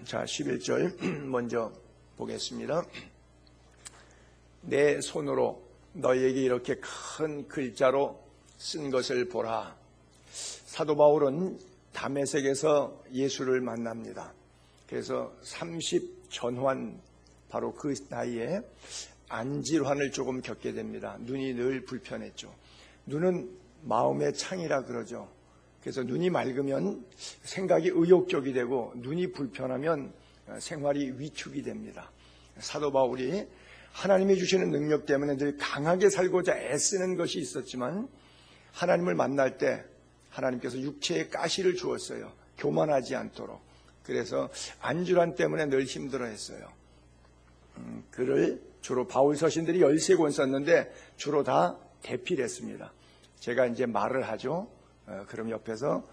자, 11절 먼저 보겠습니다. 내 손으로 너희에게 이렇게 큰 글자로 쓴 것을 보라. 사도 바울은 다메섹에서 예수를 만납니다. 그래서 30 전환, 바로 그 나이에 안질환을 조금 겪게 됩니다. 눈이 늘 불편했죠. 눈은 마음의 창이라 그러죠. 그래서 눈이 맑으면 생각이 의욕적이 되고 눈이 불편하면 생활이 위축이 됩니다. 사도 바울이 하나님이 주시는 능력 때문에 늘 강하게 살고자 애쓰는 것이 있었지만 하나님을 만날 때 하나님께서 육체의 가시를 주었어요. 교만하지 않도록. 그래서 안질환 때문에 늘 힘들어했어요. 글을 주로 바울 서신들이 13권 썼는데 주로 다 대필했습니다. 제가 이제 말을 하죠. 그럼 옆에서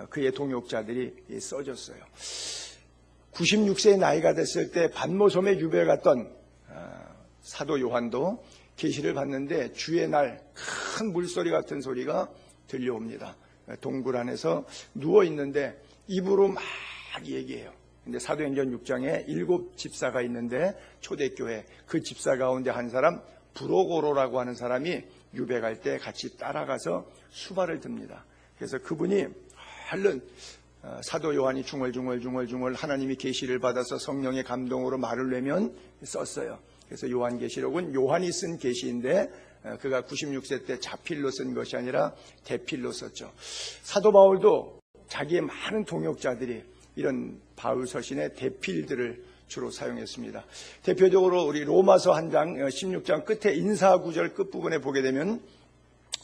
그의 동역자들이 써줬어요. 96세의 나이가 됐을 때 반모섬에 유배 갔던 사도 요한도 계시를 봤는데 주의 날 큰 물소리 같은 소리가 들려옵니다. 동굴 안에서 누워있는데 입으로 막 얘기해요. 근데 사도행전 6장에 7 집사가 있는데 초대교회 그 집사 가운데 한 사람 브로고로라고 하는 사람이 유배 갈 때 같이 따라가서 수발을 듭니다. 그래서 그분이 얼른 사도 요한이 중얼중얼 하나님이 계시를 받아서 성령의 감동으로 말을 내면 썼어요. 그래서 요한계시록은 요한이 쓴 계시인데 그가 96세 때 자필로 쓴 것이 아니라 대필로 썼죠. 사도 바울도 자기의 많은 동역자들이 이런 바울 서신의 대필들을 주로 사용했습니다. 대표적으로 우리 로마서 한 장 16장 끝에 인사 구절 끝부분에 보게 되면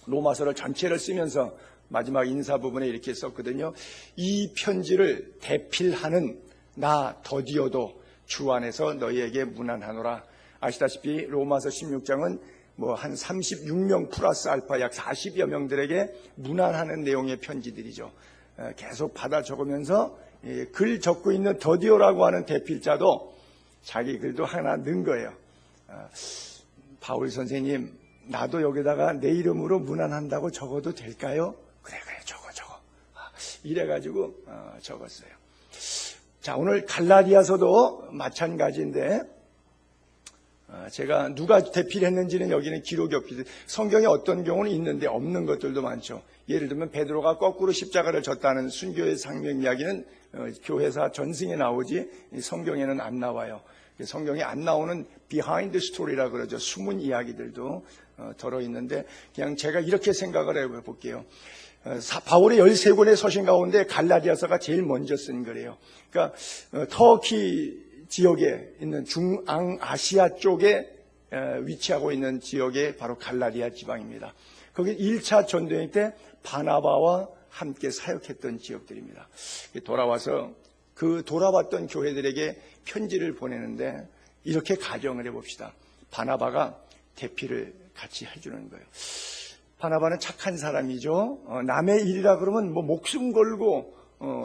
로마서를 전체를 쓰면서 마지막 인사 부분에 이렇게 썼거든요. 이 편지를 대필하는 나 더디어도 주 안에서 너희에게 문안하노라. 아시다시피 로마서 16장은 뭐 한 36명 플러스 알파 약 40여 명들에게 문안하는 내용의 편지들이죠. 계속 받아 적으면서 글 적고 있는 더디오라고 하는 대필자도 자기 글도 하나 넣은 거예요. 바울 선생님, 나도 여기다가 내 이름으로 문안한다고 적어도 될까요? 그래 적어. 이래가지고 적었어요. 자, 오늘 갈라디아서도 마찬가지인데 제가 누가 대필했는지는 여기는 기록이 없기 때문에 성경에 어떤 경우는 있는데 없는 것들도 많죠. 예를 들면 베드로가 거꾸로 십자가를 졌다는 순교의 상명 이야기는 교회사 전승에 나오지 성경에는 안 나와요. 성경에 안 나오는 비하인드 스토리라 그러죠. 숨은 이야기들도 들어있는데 그냥 제가 이렇게 생각을 해볼게요. 바울의 13권의 서신 가운데 갈라디아서가 제일 먼저 쓴 거래요. 그러니까 터키 지역에 있는 중앙아시아 쪽에 위치하고 있는 지역에 바로 갈라디아 지방입니다. 거기 1차 전도행 때 바나바와 함께 사역했던 지역들입니다. 돌아와서 그 돌아왔던 교회들에게 편지를 보내는데 이렇게 가정을 해봅시다. 바나바가 대피를 같이 해주는 거예요. 바나바는 착한 사람이죠. 남의 일이라 그러면 뭐 목숨 걸고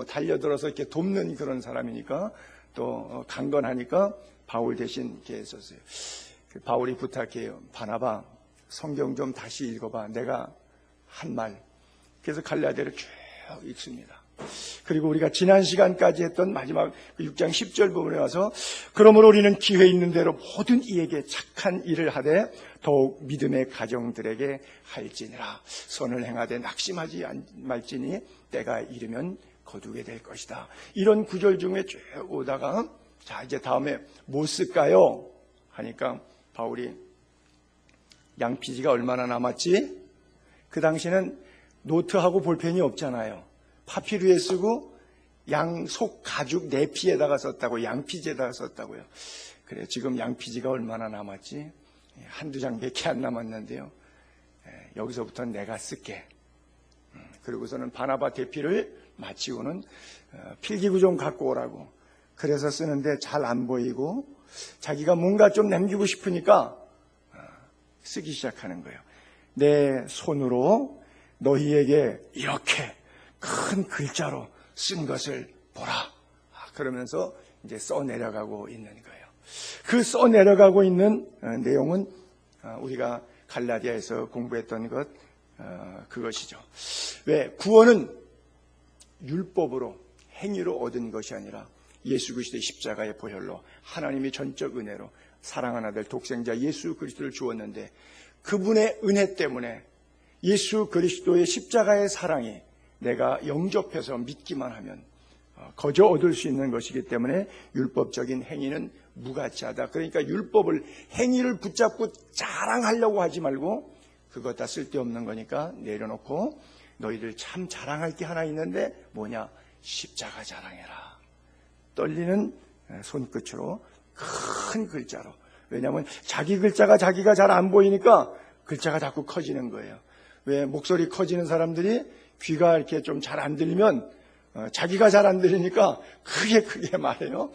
달려들어서 이렇게 돕는 그런 사람이니까 또 강건하니까 바울 대신 이렇게 했었어요. 바울이 부탁해요. 바나바, 성경 좀 다시 읽어봐. 내가 한 말. 그래서 갈라디아를 쭉 읽습니다. 그리고 우리가 지난 시간까지 했던 마지막 6장 10절 부분에 와서 그러므로 우리는 기회 있는 대로 모든 이에게 착한 일을 하되 더욱 믿음의 가정들에게 할지니라. 선을 행하되 낙심하지 말지니 때가 이르면 거두게 될 것이다. 이런 구절 중에 쭉 오다가 자 이제 다음에 뭐 쓸까요? 하니까 바울이 양피지가 얼마나 남았지? 그 당시에는 노트하고 볼펜이 없잖아요. 파피루에 쓰고 양속 가죽 내피에다가 썼다고 양피지에다가 썼다고요. 그래 지금 양피지가 얼마나 남았지? 한두 장밖에 안 남았는데요. 여기서부터는 내가 쓸게. 그리고서는 바나바 대피를 마치고는 필기구 좀 갖고 오라고. 그래서 쓰는데 잘 안 보이고 자기가 뭔가 좀 남기고 싶으니까 쓰기 시작하는 거예요. 내 손으로 너희에게 이렇게 큰 글자로 쓴 것을 보라. 그러면서 이제 써내려가고 있는 거예요. 그 써내려가고 있는 내용은 우리가 갈라디아에서 공부했던 그것이죠. 왜? 구원은 율법으로 행위로 얻은 것이 아니라 예수 그리스도의 십자가의 보혈로 하나님이 전적 은혜로 사랑하는 아들 독생자 예수 그리스도를 주었는데 그분의 은혜 때문에 예수 그리스도의 십자가의 사랑이 내가 영접해서 믿기만 하면 거저 얻을 수 있는 것이기 때문에 율법적인 행위는 무가치하다. 그러니까 율법을 행위를 붙잡고 자랑하려고 하지 말고 그것 다 쓸데없는 거니까 내려놓고 너희들 참 자랑할 게 하나 있는데 뭐냐? 십자가 자랑해라. 떨리는 손끝으로 큰 글자로. 왜냐하면 자기 글자가 자기가 잘 안 보이니까 글자가 자꾸 커지는 거예요. 왜 목소리 커지는 사람들이 귀가 이렇게 좀 잘 안 들리면 자기가 잘 안 들리니까 크게 말해요.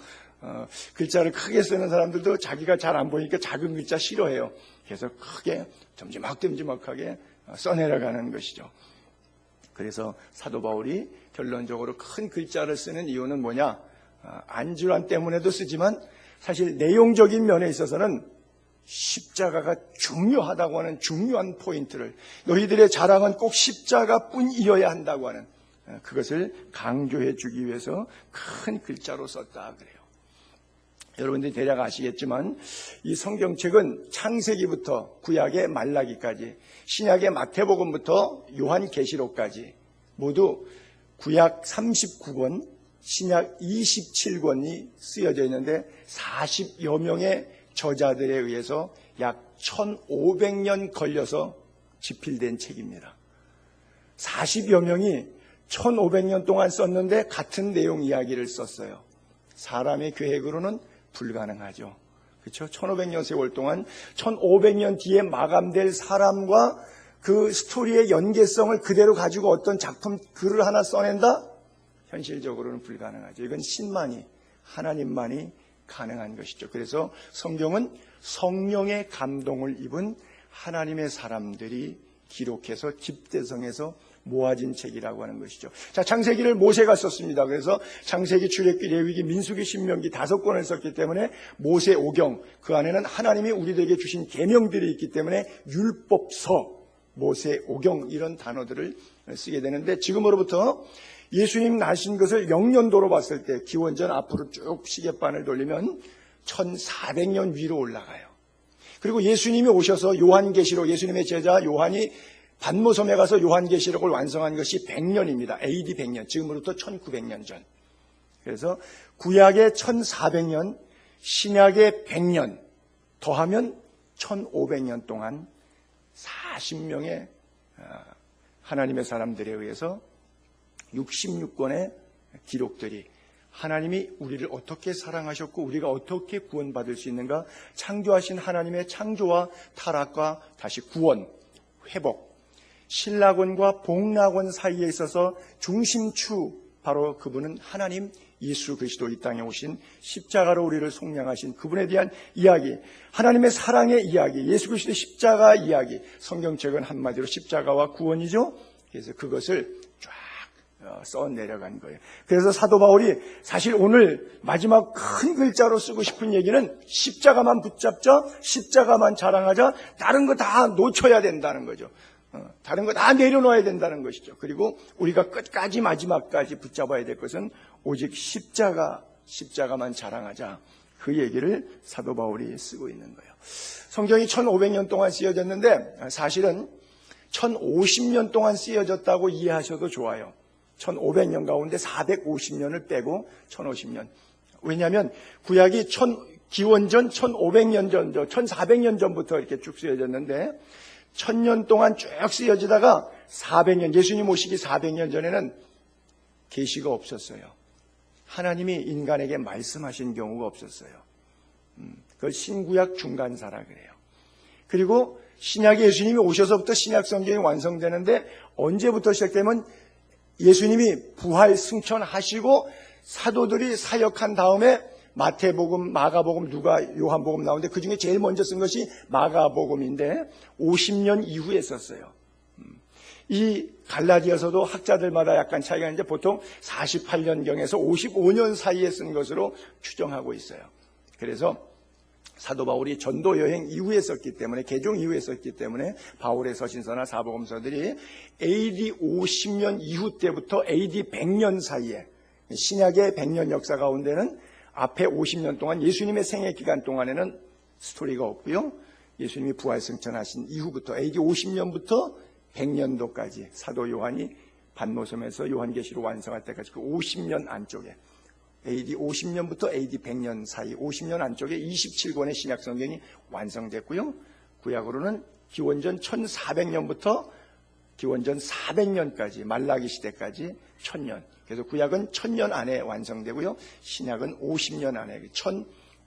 글자를 크게 쓰는 사람들도 자기가 잘 안 보이니까 작은 글자 싫어해요. 그래서 크게 듬지막하게 써내려가는 것이죠. 그래서 사도 바울이 결론적으로 큰 글자를 쓰는 이유는 뭐냐? 안주란 때문에도 쓰지만 사실 내용적인 면에 있어서는 십자가가 중요하다고 하는 중요한 포인트를 너희들의 자랑은 꼭 십자가뿐이어야 한다고 하는 그것을 강조해 주기 위해서 큰 글자로 썼다 그래요. 여러분들이 대략 아시겠지만 이 성경책은 창세기부터 구약의 말라기까지 신약의 마태복음부터 요한계시록까지 모두 구약 39권 신약 27권이 쓰여져 있는데 40여 명의 저자들에 의해서 약 1500년 걸려서 집필된 책입니다. 40여 명이 1500년 동안 썼는데 같은 내용 이야기를 썼어요. 사람의 계획으로는 불가능하죠. 그렇죠? 1500년 세월 동안 1500년 뒤에 마감될 사람과 그 스토리의 연계성을 그대로 가지고 어떤 작품 글을 하나 써낸다? 현실적으로는 불가능하죠. 이건 신만이 하나님만이 가능한 것이죠. 그래서 성경은 성령의 감동을 입은 하나님의 사람들이 기록해서 집대성해서 모아진 책이라고 하는 것이죠. 자, 창세기를 모세가 썼습니다. 그래서 창세기, 출애굽기, 레위기, 민수기, 신명기 5권을 썼기 때문에 모세 오경, 그 안에는 하나님이 우리들에게 주신 계명들이 있기 때문에 율법서, 모세 오경 이런 단어들을 쓰게 되는데 지금으로부터 예수님 나신 것을 영년도로 봤을 때 기원전 앞으로 쭉 시계반을 돌리면 1400년 위로 올라가요. 그리고 예수님이 오셔서 요한계시록, 예수님의 제자 요한이 반모섬에 가서 요한계시록을 완성한 것이 100년입니다. AD 100년, 지금으로부터 1900년 전. 그래서 구약의 1400년, 신약의 100년, 더하면 1500년 동안 40명의 하나님의 사람들에 의해서 66권의 기록들이 하나님이 우리를 어떻게 사랑하셨고 우리가 어떻게 구원받을 수 있는가, 창조하신 하나님의 창조와 타락과 다시 구원, 회복, 신락원과 복락원 사이에 있어서 중심추, 바로 그분은 하나님 예수 그리스도 이 땅에 오신 십자가로 우리를 속량하신 그분에 대한 이야기, 하나님의 사랑의 이야기, 예수 그리스도의 십자가 이야기, 성경책은 한마디로 십자가와 구원이죠. 그래서 그것을 쫙 써내려간 거예요. 그래서 사도 바울이 사실 오늘 마지막 큰 글자로 쓰고 싶은 얘기는 십자가만 붙잡자, 십자가만 자랑하자, 다른 거 다 놓쳐야 된다는 거죠. 다른 거 다 내려놓아야 된다는 것이죠. 그리고 우리가 끝까지 마지막까지 붙잡아야 될 것은 오직 십자가만 자랑하자, 그 얘기를 사도 바울이 쓰고 있는 거예요. 성경이 1500년 동안 쓰여졌는데 사실은 1050년 동안 쓰여졌다고 이해하셔도 좋아요. 1500년 가운데 450년을 빼고 1050년. 왜냐하면 구약이 기원전 1500년 전, 1400년 전부터 이렇게 쭉 쓰여졌는데 1000년 동안 쭉 쓰여지다가 400년, 예수님 오시기 400년 전에는 계시가 없었어요. 하나님이 인간에게 말씀하신 경우가 없었어요. 그걸 신구약 중간사라 그래요. 그리고 신약에 예수님이 오셔서부터 신약 성경이 완성되는데 언제부터 시작되면 예수님이 부활 승천하시고 사도들이 사역한 다음에 마태복음, 마가복음, 누가, 요한복음 나오는데 그중에 제일 먼저 쓴 것이 마가복음인데 50년 이후에 썼어요. 이 갈라디아서도 학자들마다 약간 차이가 있는데 보통 48년경에서 55년 사이에 쓴 것으로 추정하고 있어요. 그래서 사도 바울이 전도 여행 이후에 썼기 때문에, 개종 이후에 썼기 때문에 바울의 서신서나 사복음서들이 AD 50년 이후 때부터 AD 100년 사이에, 신약의 100년 역사 가운데는 앞에 50년 동안 예수님의 생애 기간 동안에는 스토리가 없고요. 예수님이 부활승천하신 이후부터 AD 50년부터 100년도까지 사도 요한이 반모섬에서 요한계시록 완성할 때까지 그 50년 안쪽에 AD 50년부터 AD 100년 사이 50년 안쪽에 27권의 신약 성경이 완성됐고요. 구약으로는 기원전 1400년부터 기원전 400년까지 말라기 시대까지 1000년. 그래서 구약은 1000년 안에 완성되고요. 신약은 50년 안에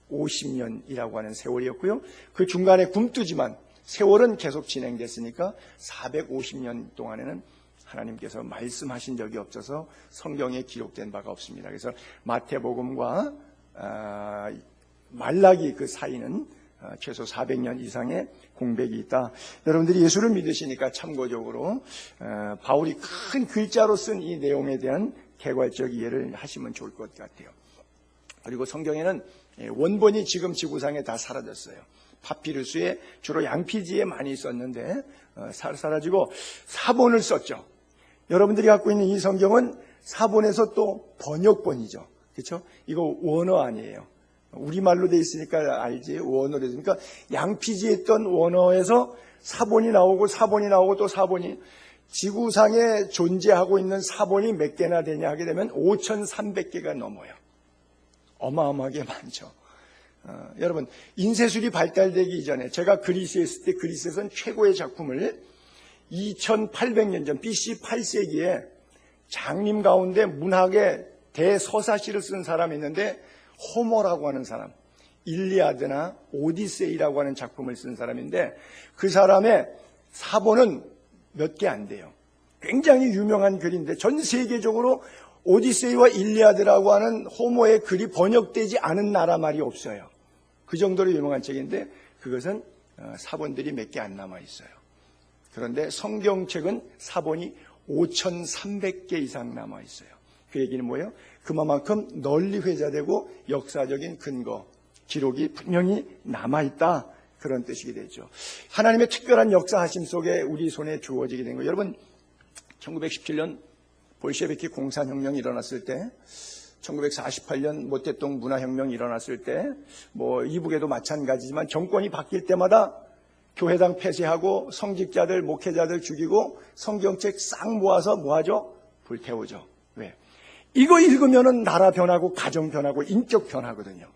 1050년이라고 하는 세월이었고요. 그 중간에 굼뜨지만 세월은 계속 진행됐으니까 450년 동안에는 하나님께서 말씀하신 적이 없어서 성경에 기록된 바가 없습니다. 그래서 마태복음과 말라기 그 사이는 최소 400년 이상의 공백이 있다. 여러분들이 예수를 믿으시니까 참고적으로 바울이 큰 글자로 쓴 이 내용에 대한 개괄적 이해를 하시면 좋을 것 같아요. 그리고 성경에는 원본이 지금 지구상에 다 사라졌어요. 파피루스에 주로 양피지에 많이 썼는데 사라지고 사본을 썼죠. 여러분들이 갖고 있는 이 성경은 사본에서 또 번역본이죠. 그렇죠? 이거 원어 아니에요. 우리말로 돼 있으니까 알지. 원어로 돼 있으니까 양피지에 있던 원어에서 사본이 나오고 또 사본이 지구상에 존재하고 있는 사본이 몇 개나 되냐 하게 되면 5,300개가 넘어요. 어마어마하게 많죠. 여러분 인쇄술이 발달되기 이전에 제가 그리스에 있을 때 그리스에서는 최고의 작품을 2800년 전 BC 8세기에 장림 가운데 문학의 대서사시를 쓴 사람이 있는데 호머라고 하는 사람, 일리아드나 오디세이라고 하는 작품을 쓴 사람인데 그 사람의 사본은 몇 개 안 돼요. 굉장히 유명한 글인데 전 세계적으로 오디세이와 일리아드라고 하는 호머의 글이 번역되지 않은 나라 말이 없어요. 그 정도로 유명한 책인데 그것은 사본들이 몇 개 안 남아 있어요. 그런데 성경책은 사본이 5,300개 이상 남아 있어요. 그 얘기는 뭐예요? 그만큼 널리 회자되고 역사적인 근거, 기록이 분명히 남아있다. 그런 뜻이 되죠. 하나님의 특별한 역사하심 속에 우리 손에 주어지게 된 거예요. 여러분 1917년 볼셰비키 공산혁명이 일어났을 때 1948년 모태동 문화혁명이 일어났을 때 이북에도 마찬가지지만 정권이 바뀔 때마다 교회당 폐쇄하고 성직자들, 목회자들 죽이고 성경책 싹 모아서 뭐하죠? 불태우죠. 왜? 이거 읽으면은 나라 변하고 가정 변하고 인격 변하거든요.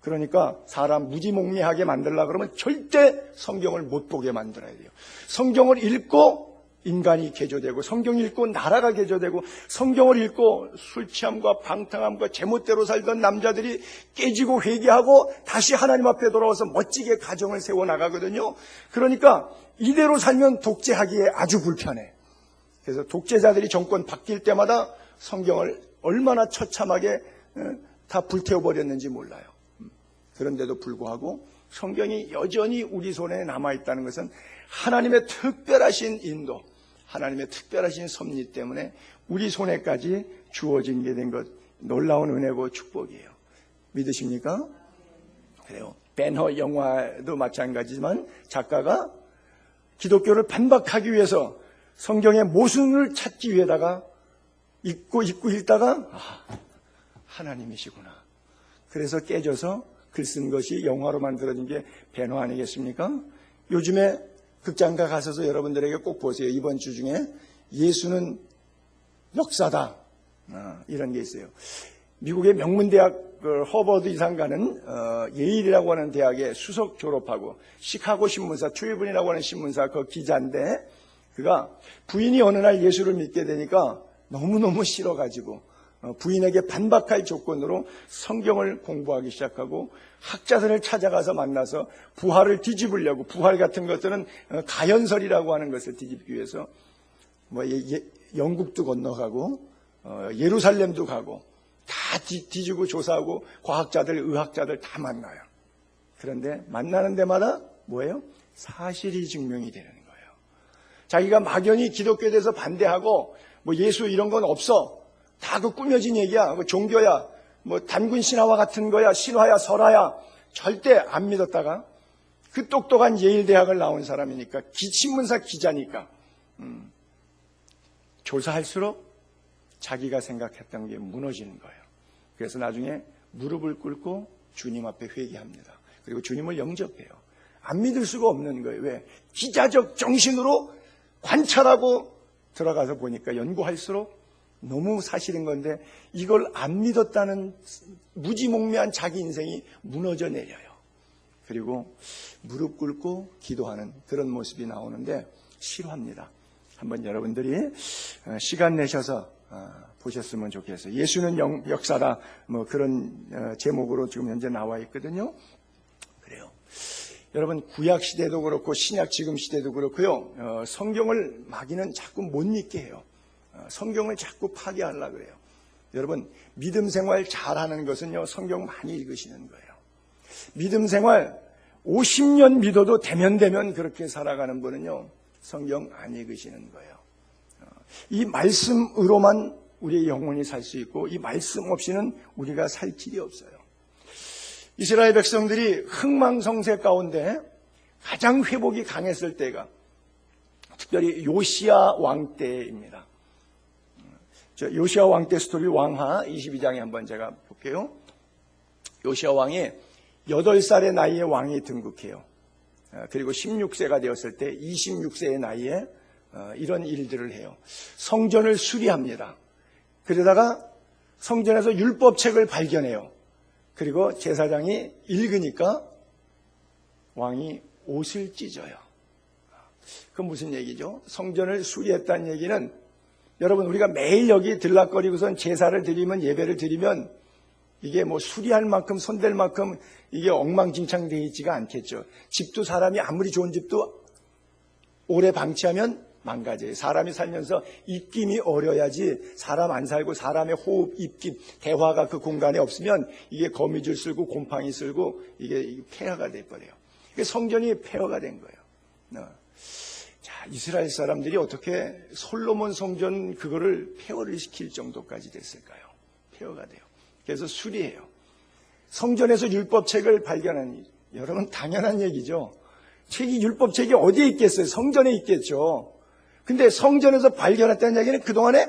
그러니까 사람 무지몽리하게 만들려고 그러면 절대 성경을 못 보게 만들어야 돼요. 성경을 읽고 인간이 개조되고 성경 읽고 나라가 개조되고 성경을 읽고 술 취함과 방탕함과 제멋대로 살던 남자들이 깨지고 회개하고 다시 하나님 앞에 돌아와서 멋지게 가정을 세워나가거든요. 그러니까 이대로 살면 독재하기에 아주 불편해. 그래서 독재자들이 정권 바뀔 때마다 성경을 얼마나 처참하게 다 불태워버렸는지 몰라요. 그런데도 불구하고 성경이 여전히 우리 손에 남아있다는 것은 하나님의 특별하신 인도, 하나님의 특별하신 섭리 때문에 우리 손에까지 주어진 게 된 것, 놀라운 은혜고 축복이에요. 믿으십니까? 그래요. 벤허 영화도 마찬가지지만 작가가 기독교를 반박하기 위해서 성경의 모순을 찾기 위해다가 읽고 읽다가 하나님이시구나. 그래서 깨져서 글 쓴 것이 영화로 만들어진 게 벤허 아니겠습니까? 요즘에 극장가 가셔서 여러분들에게 꼭 보세요. 이번 주 중에 예수는 역사다. 이런 게 있어요. 미국의 명문대학 허버드 이상가는 예일이라고 하는 대학에 수석 졸업하고 시카고 신문사 트리븐이라고 하는 신문사 그 기자인데 그가 부인이 어느 날 예수를 믿게 되니까 너무너무 싫어가지고 부인에게 반박할 조건으로 성경을 공부하기 시작하고 학자들을 찾아가서 만나서 부활을 뒤집으려고 부활 같은 것들은 가연설이라고 하는 것을 뒤집기 위해서 영국도 건너가고 예루살렘도 가고 다 뒤지고 조사하고 과학자들, 의학자들 다 만나요. 그런데 만나는 데마다 뭐예요? 사실이 증명이 되는 거예요. 자기가 막연히 기독교에 대해서 반대하고 예수 이런 건 없어. 다 그 꾸며진 얘기야. 종교야. 단군 신화와 같은 거야. 신화야, 설화야. 절대 안 믿었다가 그 똑똑한 예일대학을 나온 사람이니까 신문사 기자니까 조사할수록 자기가 생각했던 게 무너지는 거예요. 그래서 나중에 무릎을 꿇고 주님 앞에 회개합니다. 그리고 주님을 영접해요. 안 믿을 수가 없는 거예요. 왜? 기자적 정신으로 관찰하고 들어가서 보니까 연구할수록 너무 사실인 건데 이걸 안 믿었다는 무지몽매한 자기 인생이 무너져 내려요. 그리고 무릎 꿇고 기도하는 그런 모습이 나오는데 싫어합니다. 한번 여러분들이 시간 내셔서 보셨으면 좋겠어요. 예수는 역사다, 뭐 그런 제목으로 지금 현재 나와 있거든요. 그래요. 여러분, 구약 시대도 그렇고 신약 지금 시대도 그렇고요. 성경을 마귀는 자꾸 못 믿게 해요. 성경을 자꾸 파괴하려고 그래요. 여러분, 믿음 생활 잘하는 것은요, 성경 많이 읽으시는 거예요. 믿음 생활 50년 믿어도 되면 그렇게 살아가는 분은요, 성경 안 읽으시는 거예요. 이 말씀으로만 우리의 영혼이 살 수 있고 이 말씀 없이는 우리가 살 길이 없어요. 이스라엘 백성들이 흥망성쇠 가운데 가장 회복이 강했을 때가 특별히 요시야 왕 때입니다. 요시야 왕 때 스토리 왕하 22장에 한번 제가 볼게요. 요시야 왕이 8살의 나이에 왕이 등극해요. 그리고 16세가 되었을 때 26세의 나이에 이런 일들을 해요. 성전을 수리합니다. 그러다가 성전에서 율법책을 발견해요. 그리고 제사장이 읽으니까 왕이 옷을 찢어요. 그건 무슨 얘기죠? 성전을 수리했다는 얘기는 여러분, 우리가 매일 여기 들락거리고선 제사를 드리면, 예배를 드리면 이게 뭐 수리할 만큼 손댈 만큼 이게 엉망진창되어 있지가 않겠죠. 집도 사람이 아무리 좋은 집도 오래 방치하면 망가져요. 사람이 살면서 입김이 어려야지 사람 안 살고 사람의 호흡, 입김, 대화가 그 공간에 없으면 이게 거미줄 쓸고 곰팡이 쓸고 이게 폐허가 돼버려요. 성전이 폐허가 된 거예요. 자, 이스라엘 사람들이 어떻게 솔로몬 성전 그거를 폐허를 시킬 정도까지 됐을까요? 폐허가 돼요. 그래서 수리해요. 성전에서 율법책을 발견하니, 여러분 당연한 얘기죠. 율법책이 어디에 있겠어요? 성전에 있겠죠. 근데 성전에서 발견했다는 얘기는 그동안에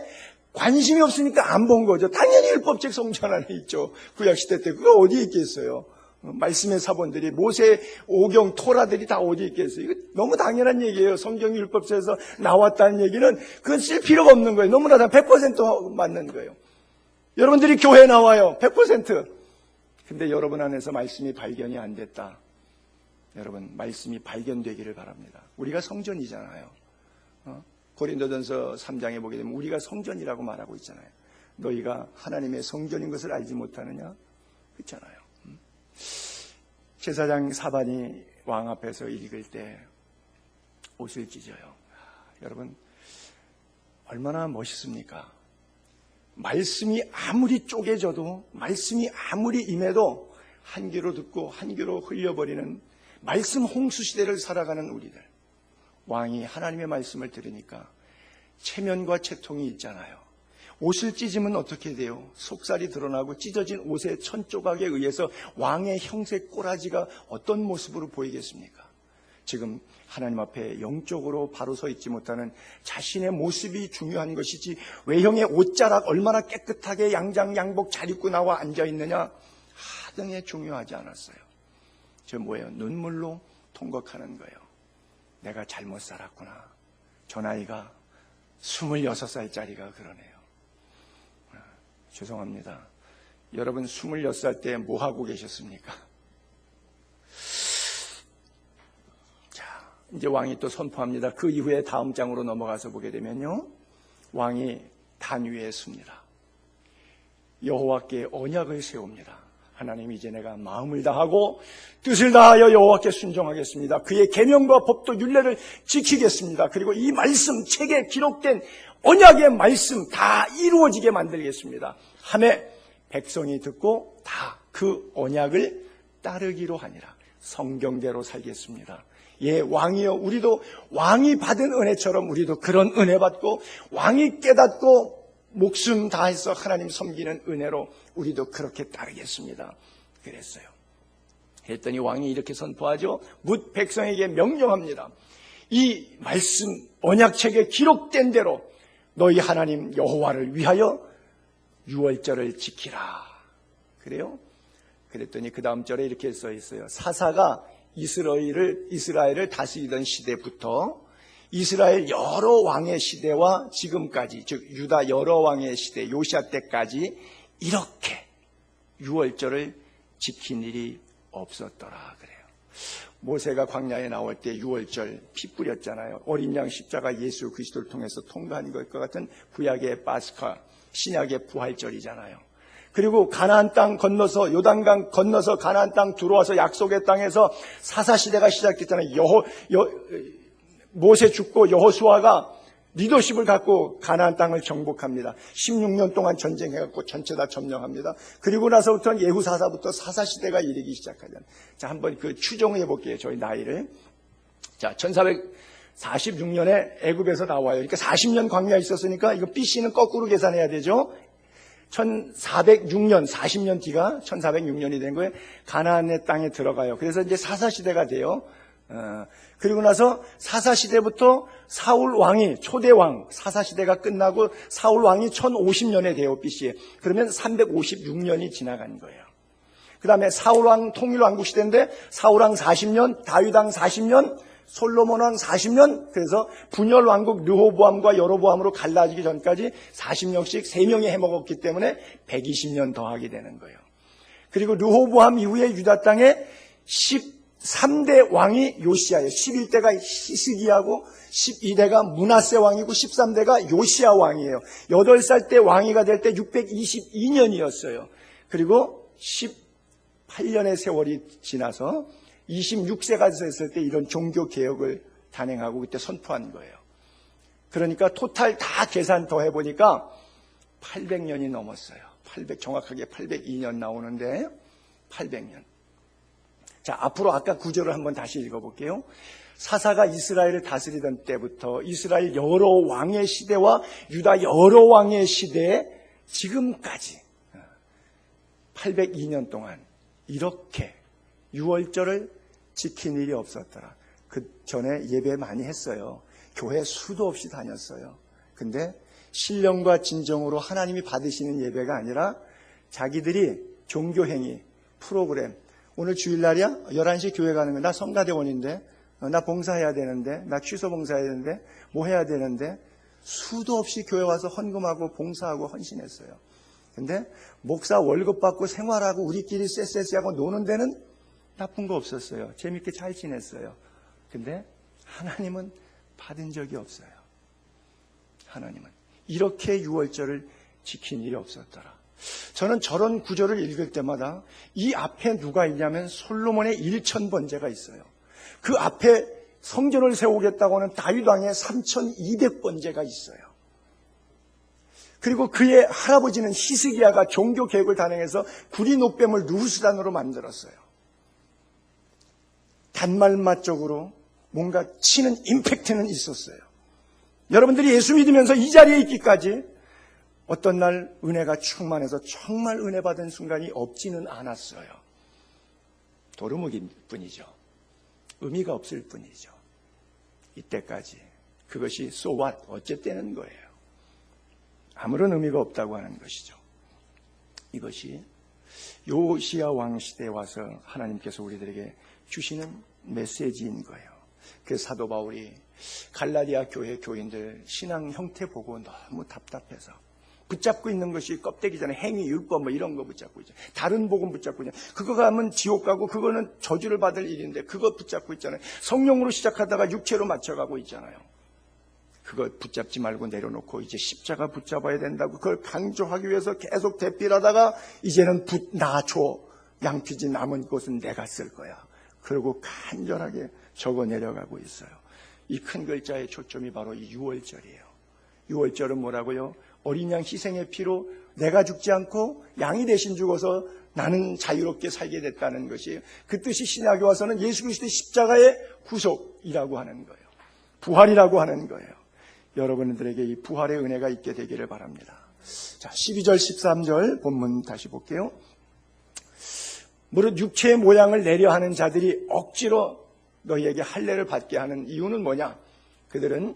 관심이 없으니까 안 본 거죠. 당연히 율법책 성전 안에 있죠. 구약시대 때 그거 어디에 있겠어요? 말씀의 사본들이, 모세 오경 토라들이 다 어디 있겠어요? 이거 너무 당연한 얘기예요. 성경 율법책에서 나왔다는 얘기는 그건 쓸 필요가 없는 거예요. 너무나 100% 맞는 거예요. 여러분들이 교회에 나와요. 100%. 근데 여러분 안에서 말씀이 발견이 안 됐다. 여러분, 말씀이 발견되기를 바랍니다. 우리가 성전이잖아요. 고린도전서 3장에 보게 되면 우리가 성전이라고 말하고 있잖아요. 너희가 하나님의 성전인 것을 알지 못하느냐? 그렇잖아요. 제사장 사반이 왕 앞에서 읽을 때 옷을 찢어요. 여러분, 얼마나 멋있습니까? 말씀이 아무리 쪼개져도, 말씀이 아무리 임해도 한 귀로 듣고 한 귀로 흘려버리는 말씀 홍수 시대를 살아가는 우리들. 왕이 하나님의 말씀을 들으니까 체면과 채통이 있잖아요. 옷을 찢으면 어떻게 돼요? 속살이 드러나고 찢어진 옷의 천조각에 의해서 왕의 형세 꼬라지가 어떤 모습으로 보이겠습니까? 지금 하나님 앞에 영적으로 바로 서 있지 못하는 자신의 모습이 중요한 것이지 외형의 옷자락 얼마나 깨끗하게 양복 잘 입고 나와 앉아있느냐 하등에 중요하지 않았어요. 저 뭐예요? 눈물로 통곡하는 거예요. 내가 잘못 살았구나. 저 나이가 26살짜리가 그러네요. 죄송합니다. 여러분 26살 때 뭐 하고 계셨습니까? 자, 이제 왕이 또 선포합니다. 그 이후에 다음 장으로 넘어가서 보게 되면요, 왕이 단 위에 섭니다. 여호와께 언약을 세웁니다. 하나님, 이제 내가 마음을 다하고 뜻을 다하여 여호와께 순종하겠습니다. 그의 계명과 법도 율례를 지키겠습니다. 그리고 이 말씀 책에 기록된 언약의 말씀 다 이루어지게 만들겠습니다. 하매 백성이 듣고 다 그 언약을 따르기로 하니라. 성경대로 살겠습니다. 예, 왕이여, 우리도 왕이 받은 은혜처럼 우리도 그런 은혜 받고 왕이 깨닫고 목숨 다해서 하나님 섬기는 은혜로 우리도 그렇게 따르겠습니다. 그랬어요. 했더니 왕이 이렇게 선포하죠. 뭇 백성에게 명령합니다. 이 말씀 언약책에 기록된 대로 너희 하나님 여호와를 위하여 유월절을 지키라. 그래요? 그랬더니 그 다음 절에 이렇게 써 있어요. 사사가 이스라엘을 다스리던 시대부터 이스라엘 여러 왕의 시대와 지금까지, 즉 유다 여러 왕의 시대 요시아 때까지 이렇게 유월절을 지킨 일이 없었더라 그래요. 모세가 광야에 나올 때 유월절 피 뿌렸잖아요. 어린 양 십자가 예수 그리스도를 통해서 통과한 것과 같은 구약의 파스카, 신약의 부활절이잖아요. 그리고 가나안 땅 건너서 요단강 건너서 가나안 땅 들어와서 약속의 땅에서 사사시대가 시작됐잖아요. 모세 죽고 여호수아가 리더십을 갖고 가나안 땅을 정복합니다. 16년 동안 전쟁해갖고 전체 다 점령합니다. 그리고 나서부터는 예후사사부터 사사시대가 이르기 시작하잖아요. 자, 한번 그 추정해 볼게요. 저희 나이를. 자, 1446년에 애굽에서 나와요. 그러니까 40년 광야에 있었으니까 이거 BC는 거꾸로 계산해야 되죠. 1406년, 40년 뒤가 1406년이 된 거예요. 가나안의 땅에 들어가요. 그래서 이제 사사시대가 돼요. 그리고 나서 사사시대부터 사울 왕이 초대왕, 사사시대가 끝나고 사울 왕이 1050년에 돼요, BC에. 그러면 356년이 지나간 거예요. 그 다음에 사울 왕 통일왕국 시대인데 사울 왕 40년, 다윗 왕 40년, 솔로몬 왕 40년, 그래서 분열 왕국 르호보암과 여로보암으로 갈라지기 전까지 40년씩 3명이 해먹었기 때문에 120년 더하게 되는 거예요. 그리고 르호보암 이후에 유다 땅에 13대 왕이 요시아예요. 11대가 히스기야고 12대가 므낫세 왕이고 13대가 요시아 왕이에요. 8살 때 왕위가 될 때 622년이었어요. 그리고 18년의 세월이 지나서 26세가 됐을 때 이런 종교개혁을 단행하고 그때 선포한 거예요. 그러니까 토탈 다 계산 더해보니까 800년이 넘었어요. 정확하게 802년 나오는데 800년. 자, 앞으로 아까 구절을 한번 다시 읽어볼게요. 사사가 이스라엘을 다스리던 때부터 이스라엘 여러 왕의 시대와 유다 여러 왕의 시대에 지금까지 802년 동안 이렇게 유월절을 지킨 일이 없었더라. 그 전에 예배 많이 했어요. 교회 수도 없이 다녔어요. 근데 신령과 진정으로 하나님이 받으시는 예배가 아니라 자기들이 종교행위, 프로그램, 오늘 주일날이야? 11시 교회 가는 거야. 나 성가대원인데, 나 봉사해야 되는데, 나 취소 봉사해야 되는데, 뭐 해야 되는데, 수도 없이 교회 와서 헌금하고 봉사하고 헌신했어요. 근데 목사 월급 받고 생활하고 우리끼리 쎄쎄쎄하고 노는 데는 나쁜 거 없었어요. 재밌게 잘 지냈어요. 근데 하나님은 받은 적이 없어요. 하나님은 이렇게 유월절을 지킨 일이 없었더라. 저는 저런 구절을 읽을 때마다 이 앞에 누가 있냐면 솔로몬의 1000번제가 있어요. 그 앞에 성전을 세우겠다고 하는 다윗 왕의 3200번제가 있어요. 그리고 그의 할아버지는 히스기야가 종교 개혁을 단행해서 구리 노뱀을 누후수단으로 만들었어요. 단말맛적으로 뭔가 치는 임팩트는 있었어요. 여러분들이 예수 믿으면서 이 자리에 있기까지 어떤 날 은혜가 충만해서 정말 은혜 받은 순간이 없지는 않았어요. 도루묵일 뿐이죠. 의미가 없을 뿐이죠. 이때까지 그것이 so what? 어쨌다는 거예요. 아무런 의미가 없다고 하는 것이죠. 이것이 요시야 왕 시대에 와서 하나님께서 우리들에게 주시는 메시지인 거예요. 그래서 사도 바울이 갈라디아 교회 교인들 신앙 형태 보고 너무 답답해서 붙잡고 있는 것이 껍데기잖아요. 행위, 율법 뭐 이런 거 붙잡고 있잖아요. 다른 복음 붙잡고 있잖아요. 그거 가면 지옥 가고 그거는 저주를 받을 일인데 그거 붙잡고 있잖아요. 성령으로 시작하다가 육체로 맞춰가고 있잖아요. 그걸 붙잡지 말고 내려놓고 이제 십자가 붙잡아야 된다고 그걸 강조하기 위해서 계속 대필하다가 이제는 놔줘. 양피지 남은 곳은 내가 쓸 거야. 그리고 간절하게 적어 내려가고 있어요. 이 큰 글자의 초점이 바로 이 유월절이에요. 유월절은 뭐라고요? 어린 양 희생의 피로 내가 죽지 않고 양이 대신 죽어서 나는 자유롭게 살게 됐다는 것이에요. 그 뜻이 신약에 와서는 예수 그리스도의 십자가의 구속이라고 하는 거예요. 부활이라고 하는 거예요. 여러분들에게 이 부활의 은혜가 있게 되기를 바랍니다. 자, 12절 13절 본문 다시 볼게요. 무릇 육체의 모양을 내려 하는 자들이 억지로 너희에게 할례를 받게 하는 이유는 뭐냐? 그들은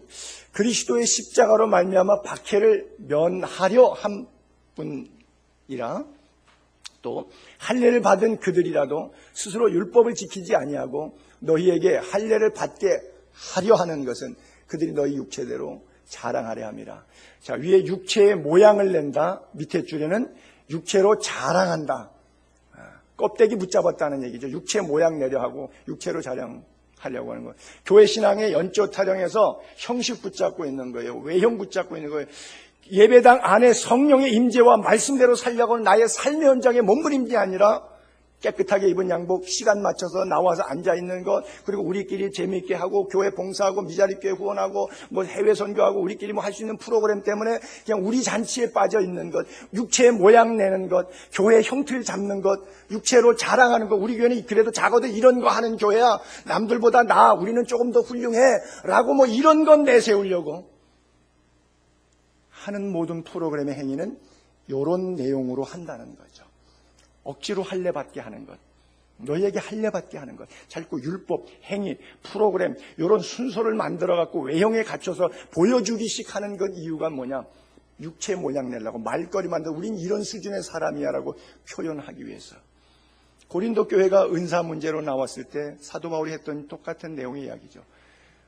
그리스도의 십자가로 말미암아 박해를 면하려 한 분이라, 또 할례를 받은 그들이라도 스스로 율법을 지키지 아니하고 너희에게 할례를 받게 하려 하는 것은 그들이 너희 육체대로 자랑하려 함이라. 자, 위에 육체의 모양을 낸다, 밑에 줄에는 육체로 자랑한다. 껍데기 붙잡았다는 얘기죠. 육체 모양 내려 하고 육체로 자랑하려고 하는 거예요. 교회 신앙의 연조 타령에서 형식 붙잡고 있는 거예요. 외형 붙잡고 있는 거예요. 예배당 안에 성령의 임재와 말씀대로 살려고 하는 나의 삶의 현장의 몸부림이 아니라 깨끗하게 입은 양복, 시간 맞춰서 나와서 앉아있는 것, 그리고 우리끼리 재미있게 하고 교회 봉사하고 미자립교회 후원하고 뭐 해외 선교하고 우리끼리 뭐 할 수 있는 프로그램 때문에 그냥 우리 잔치에 빠져 있는 것, 육체의 모양 내는 것, 교회 형틀 잡는 것, 육체로 자랑하는 것. 우리 교회는 그래도 작아도 이런 거 하는 교회야, 남들보다 나아, 우리는 조금 더 훌륭해 라고 뭐 이런 건 내세우려고 하는 모든 프로그램의 행위는 이런 내용으로 한다는 거죠. 억지로 할례받게 하는 것, 너희에게 할례받게 하는 것, 자꾸 율법, 행위, 프로그램 이런 순서를 만들어갖고 외형에 갖춰서 보여주기식 하는 건 이유가 뭐냐? 육체 모양 내려고 말거리 만들어 우린 이런 수준의 사람이야 라고 표현하기 위해서. 고린도 교회가 은사 문제로 나왔을 때 사도 바울이 했던 똑같은 내용의 이야기죠.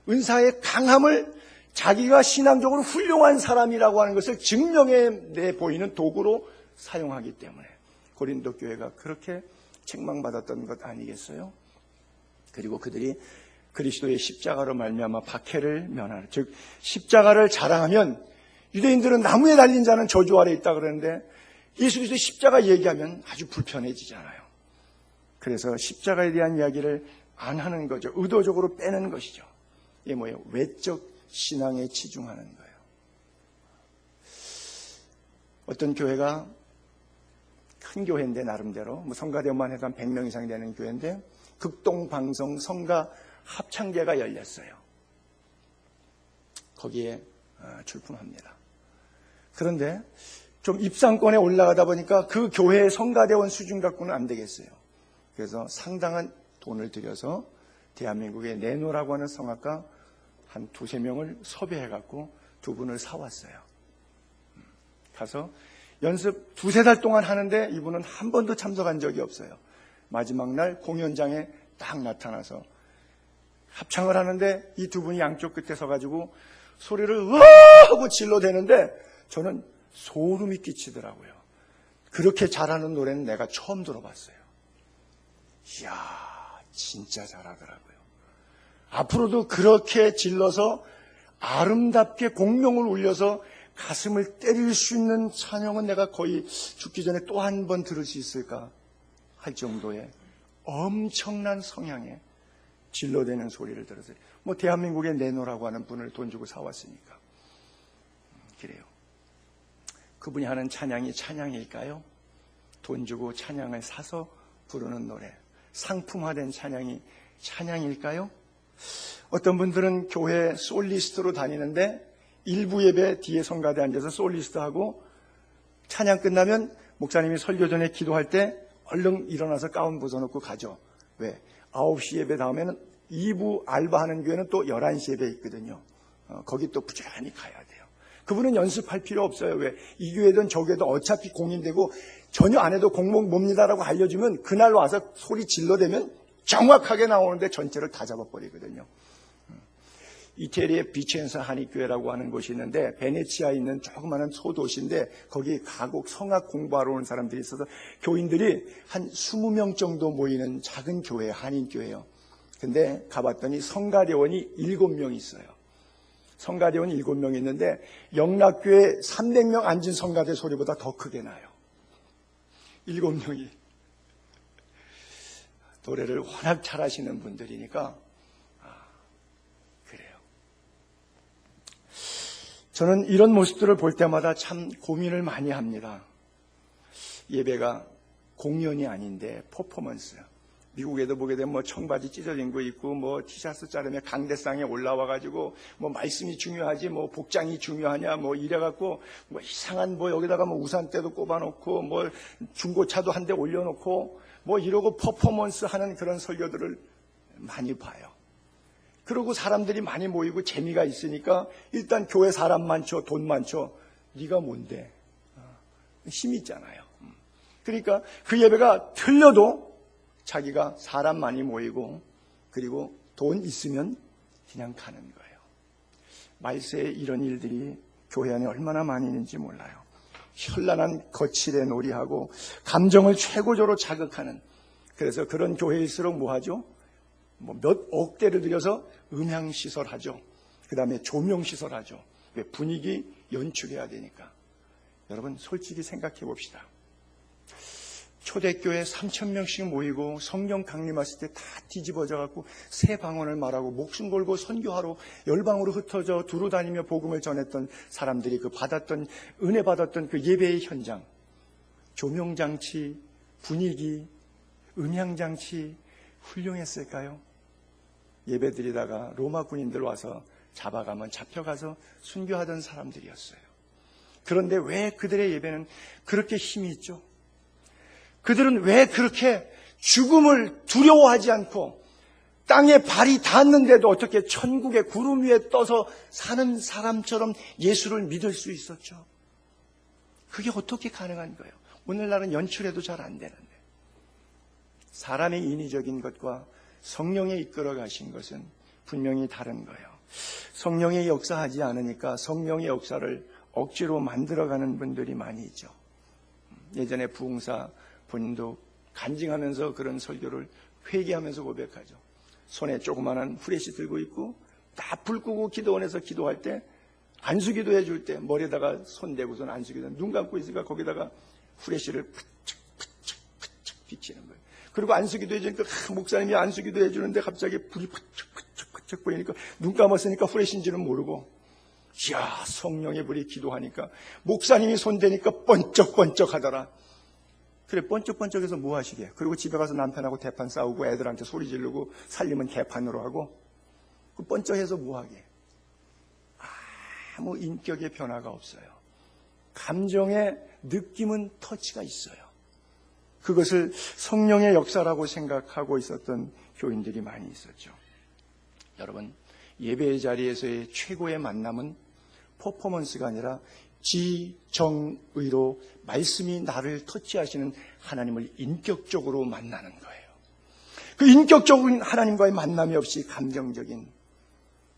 은사의 강함을 자기가 신앙적으로 훌륭한 사람이라고 하는 것을 증명해 보이는 도구로 사용하기 때문에 고린도 교회가 그렇게 책망받았던 것 아니겠어요? 그리고 그들이 그리스도의 십자가로 말미암아 박해를 면하는, 즉 십자가를 자랑하면 유대인들은 나무에 달린 자는 저주 아래 있다 그러는데 예수 그리스도의 십자가 얘기하면 아주 불편해지잖아요. 그래서 십자가에 대한 이야기를 안 하는 거죠. 의도적으로 빼는 것이죠. 이게 뭐예요? 외적 신앙에 치중하는 거예요. 어떤 교회가 큰 교회인데 나름대로 뭐 성가대만 해도 한 100명 이상 되는 교회인데 극동방송 성가 합창제가 열렸어요. 거기에 출품합니다. 그런데 좀 입상권에 올라가다 보니까 그 교회의 성가대원 수준 갖고는 안 되겠어요. 그래서 상당한 돈을 들여서 대한민국에 내노라고 하는 성악가 한 2-3명을 섭외해갖고 2분을 사왔어요. 가서 연습 2-3달 동안 하는데 이분은 한 번도 참석한 적이 없어요. 마지막 날 공연장에 딱 나타나서 합창을 하는데 이 2분이 양쪽 끝에 서가지고 소리를 으아 하고 질러대는데 저는 소름이 끼치더라고요. 그렇게 잘하는 노래는 내가 처음 들어봤어요. 이야, 진짜 잘하더라고요. 앞으로도 그렇게 질러서 아름답게 공명을 울려서 가슴을 때릴 수 있는 찬양은 내가 거의 죽기 전에 또 한 번 들을 수 있을까 할 정도의 엄청난 성향의 질러대는 소리를 들었어요. 뭐 대한민국에 내노라고 하는 분을 돈 주고 사왔으니까. 그래요. 그분이 하는 찬양이 찬양일까요? 돈 주고 찬양을 사서 부르는 노래, 상품화된 찬양이 찬양일까요? 어떤 분들은 교회 솔리스트로 다니는데 일부 예배 뒤에 성가대 앉아서 솔리스트하고 찬양 끝나면 목사님이 설교 전에 기도할 때 얼른 일어나서 가운 벗어놓고 가죠. 왜? 9시 예배 다음에는 2부 알바하는 교회는 또 11시 예배 있거든요. 거기 또 부지런히 가야 돼요. 그분은 연습할 필요 없어요. 왜? 이 교회든 저 교회든 어차피 공인되고 전혀 안 해도 공목 뭡니다라고 알려주면 그날 와서 소리 질러대면 정확하게 나오는데 전체를 다 잡아버리거든요. 이태리의 비첸사 한인교회라고 하는 곳이 있는데 베네치아에 있는 조그마한 소도시인데 거기 가곡 성악 공부하러 오는 사람들이 있어서 교인들이 한 20명 정도 모이는 작은 교회, 한인교회예요. 근데 가봤더니 성가대원이 7명 있어요. 성가대원이 7명 있는데 영락교회 300명 앉은 성가대 소리보다 더 크게 나요. 7명이 노래를 워낙 잘하시는 분들이니까 그래요. 저는 이런 모습들을 볼 때마다 참 고민을 많이 합니다. 예배가 공연이 아닌데 퍼포먼스. 미국에도 보게 되면 뭐 청바지 찢어진 거 있고 뭐 티셔츠 자르면 강대상에 올라와가지고 뭐 말씀이 중요하지 뭐 복장이 중요하냐 뭐 이래갖고 뭐 이상한 뭐 여기다가 뭐 우산대도 꼽아놓고 뭐 중고차도 한 대 올려놓고 뭐 이러고 퍼포먼스 하는 그런 설교들을 많이 봐요. 그러고 사람들이 많이 모이고 재미가 있으니까 일단 교회 사람 많죠, 돈 많죠. 네가 뭔데? 힘이 있잖아요. 그러니까 그 예배가 틀려도 자기가 사람 많이 모이고 그리고 돈 있으면 그냥 가는 거예요. 말세에 이런 일들이 교회 안에 얼마나 많이 있는지 몰라요. 현란한 거칠의 놀이하고 감정을 최고조로 자극하는, 그래서 그런 교회일수록 뭐하죠? 몇 억대를 들여서 음향시설 하죠. 그 다음에 조명시설 하죠. 왜? 분위기 연출해야 되니까. 여러분 솔직히 생각해 봅시다. 초대교회 3,000명씩 모이고 성령 강림하실 때 다 뒤집어져 갖고 새 방언을 말하고 목숨 걸고 선교하러 열방으로 흩어져 두루 다니며 복음을 전했던 사람들이 그 받았던 은혜 받았던 그 예배의 현장, 조명장치, 분위기, 음향장치 훌륭했을까요? 예배드리다가 로마 군인들 와서 잡아가면 잡혀가서 순교하던 사람들이었어요. 그런데 왜 그들의 예배는 그렇게 힘이 있죠? 그들은 왜 그렇게 죽음을 두려워하지 않고 땅에 발이 닿았는데도 어떻게 천국의 구름 위에 떠서 사는 사람처럼 예수를 믿을 수 있었죠? 그게 어떻게 가능한 거예요? 오늘날은 연출해도 잘 안 되는데. 사람의 인위적인 것과 성령에 이끌어 가신 것은 분명히 다른 거예요. 성령의 역사하지 않으니까 성령의 역사를 억지로 만들어가는 분들이 많이 있죠. 예전에 부흥사 본인도 간증하면서 그런 설교를 회개하면서 고백하죠. 손에 조그마한 후레쉬 들고 있고 딱 불 끄고 기도원에서 기도할 때 안수기도 해줄 때 머리에다가 손 대고선 안수기도, 눈 감고 있으니까 거기다가 후레쉬를 푸쩍 비치는 거예요. 그리고 안수기도 해주니까 목사님이 안수기도 해주는데 갑자기 불이 푸쩍 보이니까 눈 감았으니까 후레쉬인지는 모르고, 이야, 성령의 불이 기도하니까 목사님이 손 대니까 번쩍번쩍 하더라. 그래, 번쩍번쩍해서 뭐 하시게? 그리고 집에 가서 남편하고 대판 싸우고 애들한테 소리 지르고 살림은 개판으로 하고, 그 번쩍해서 뭐 하게? 아무 인격의 변화가 없어요. 감정의 느낌은 터치가 있어요. 그것을 성령의 역사라고 생각하고 있었던 교인들이 많이 있었죠. 여러분, 예배의 자리에서의 최고의 만남은 퍼포먼스가 아니라 지정의로 말씀이 나를 터치하시는 하나님을 인격적으로 만나는 거예요. 그 인격적인 하나님과의 만남이 없이 감정적인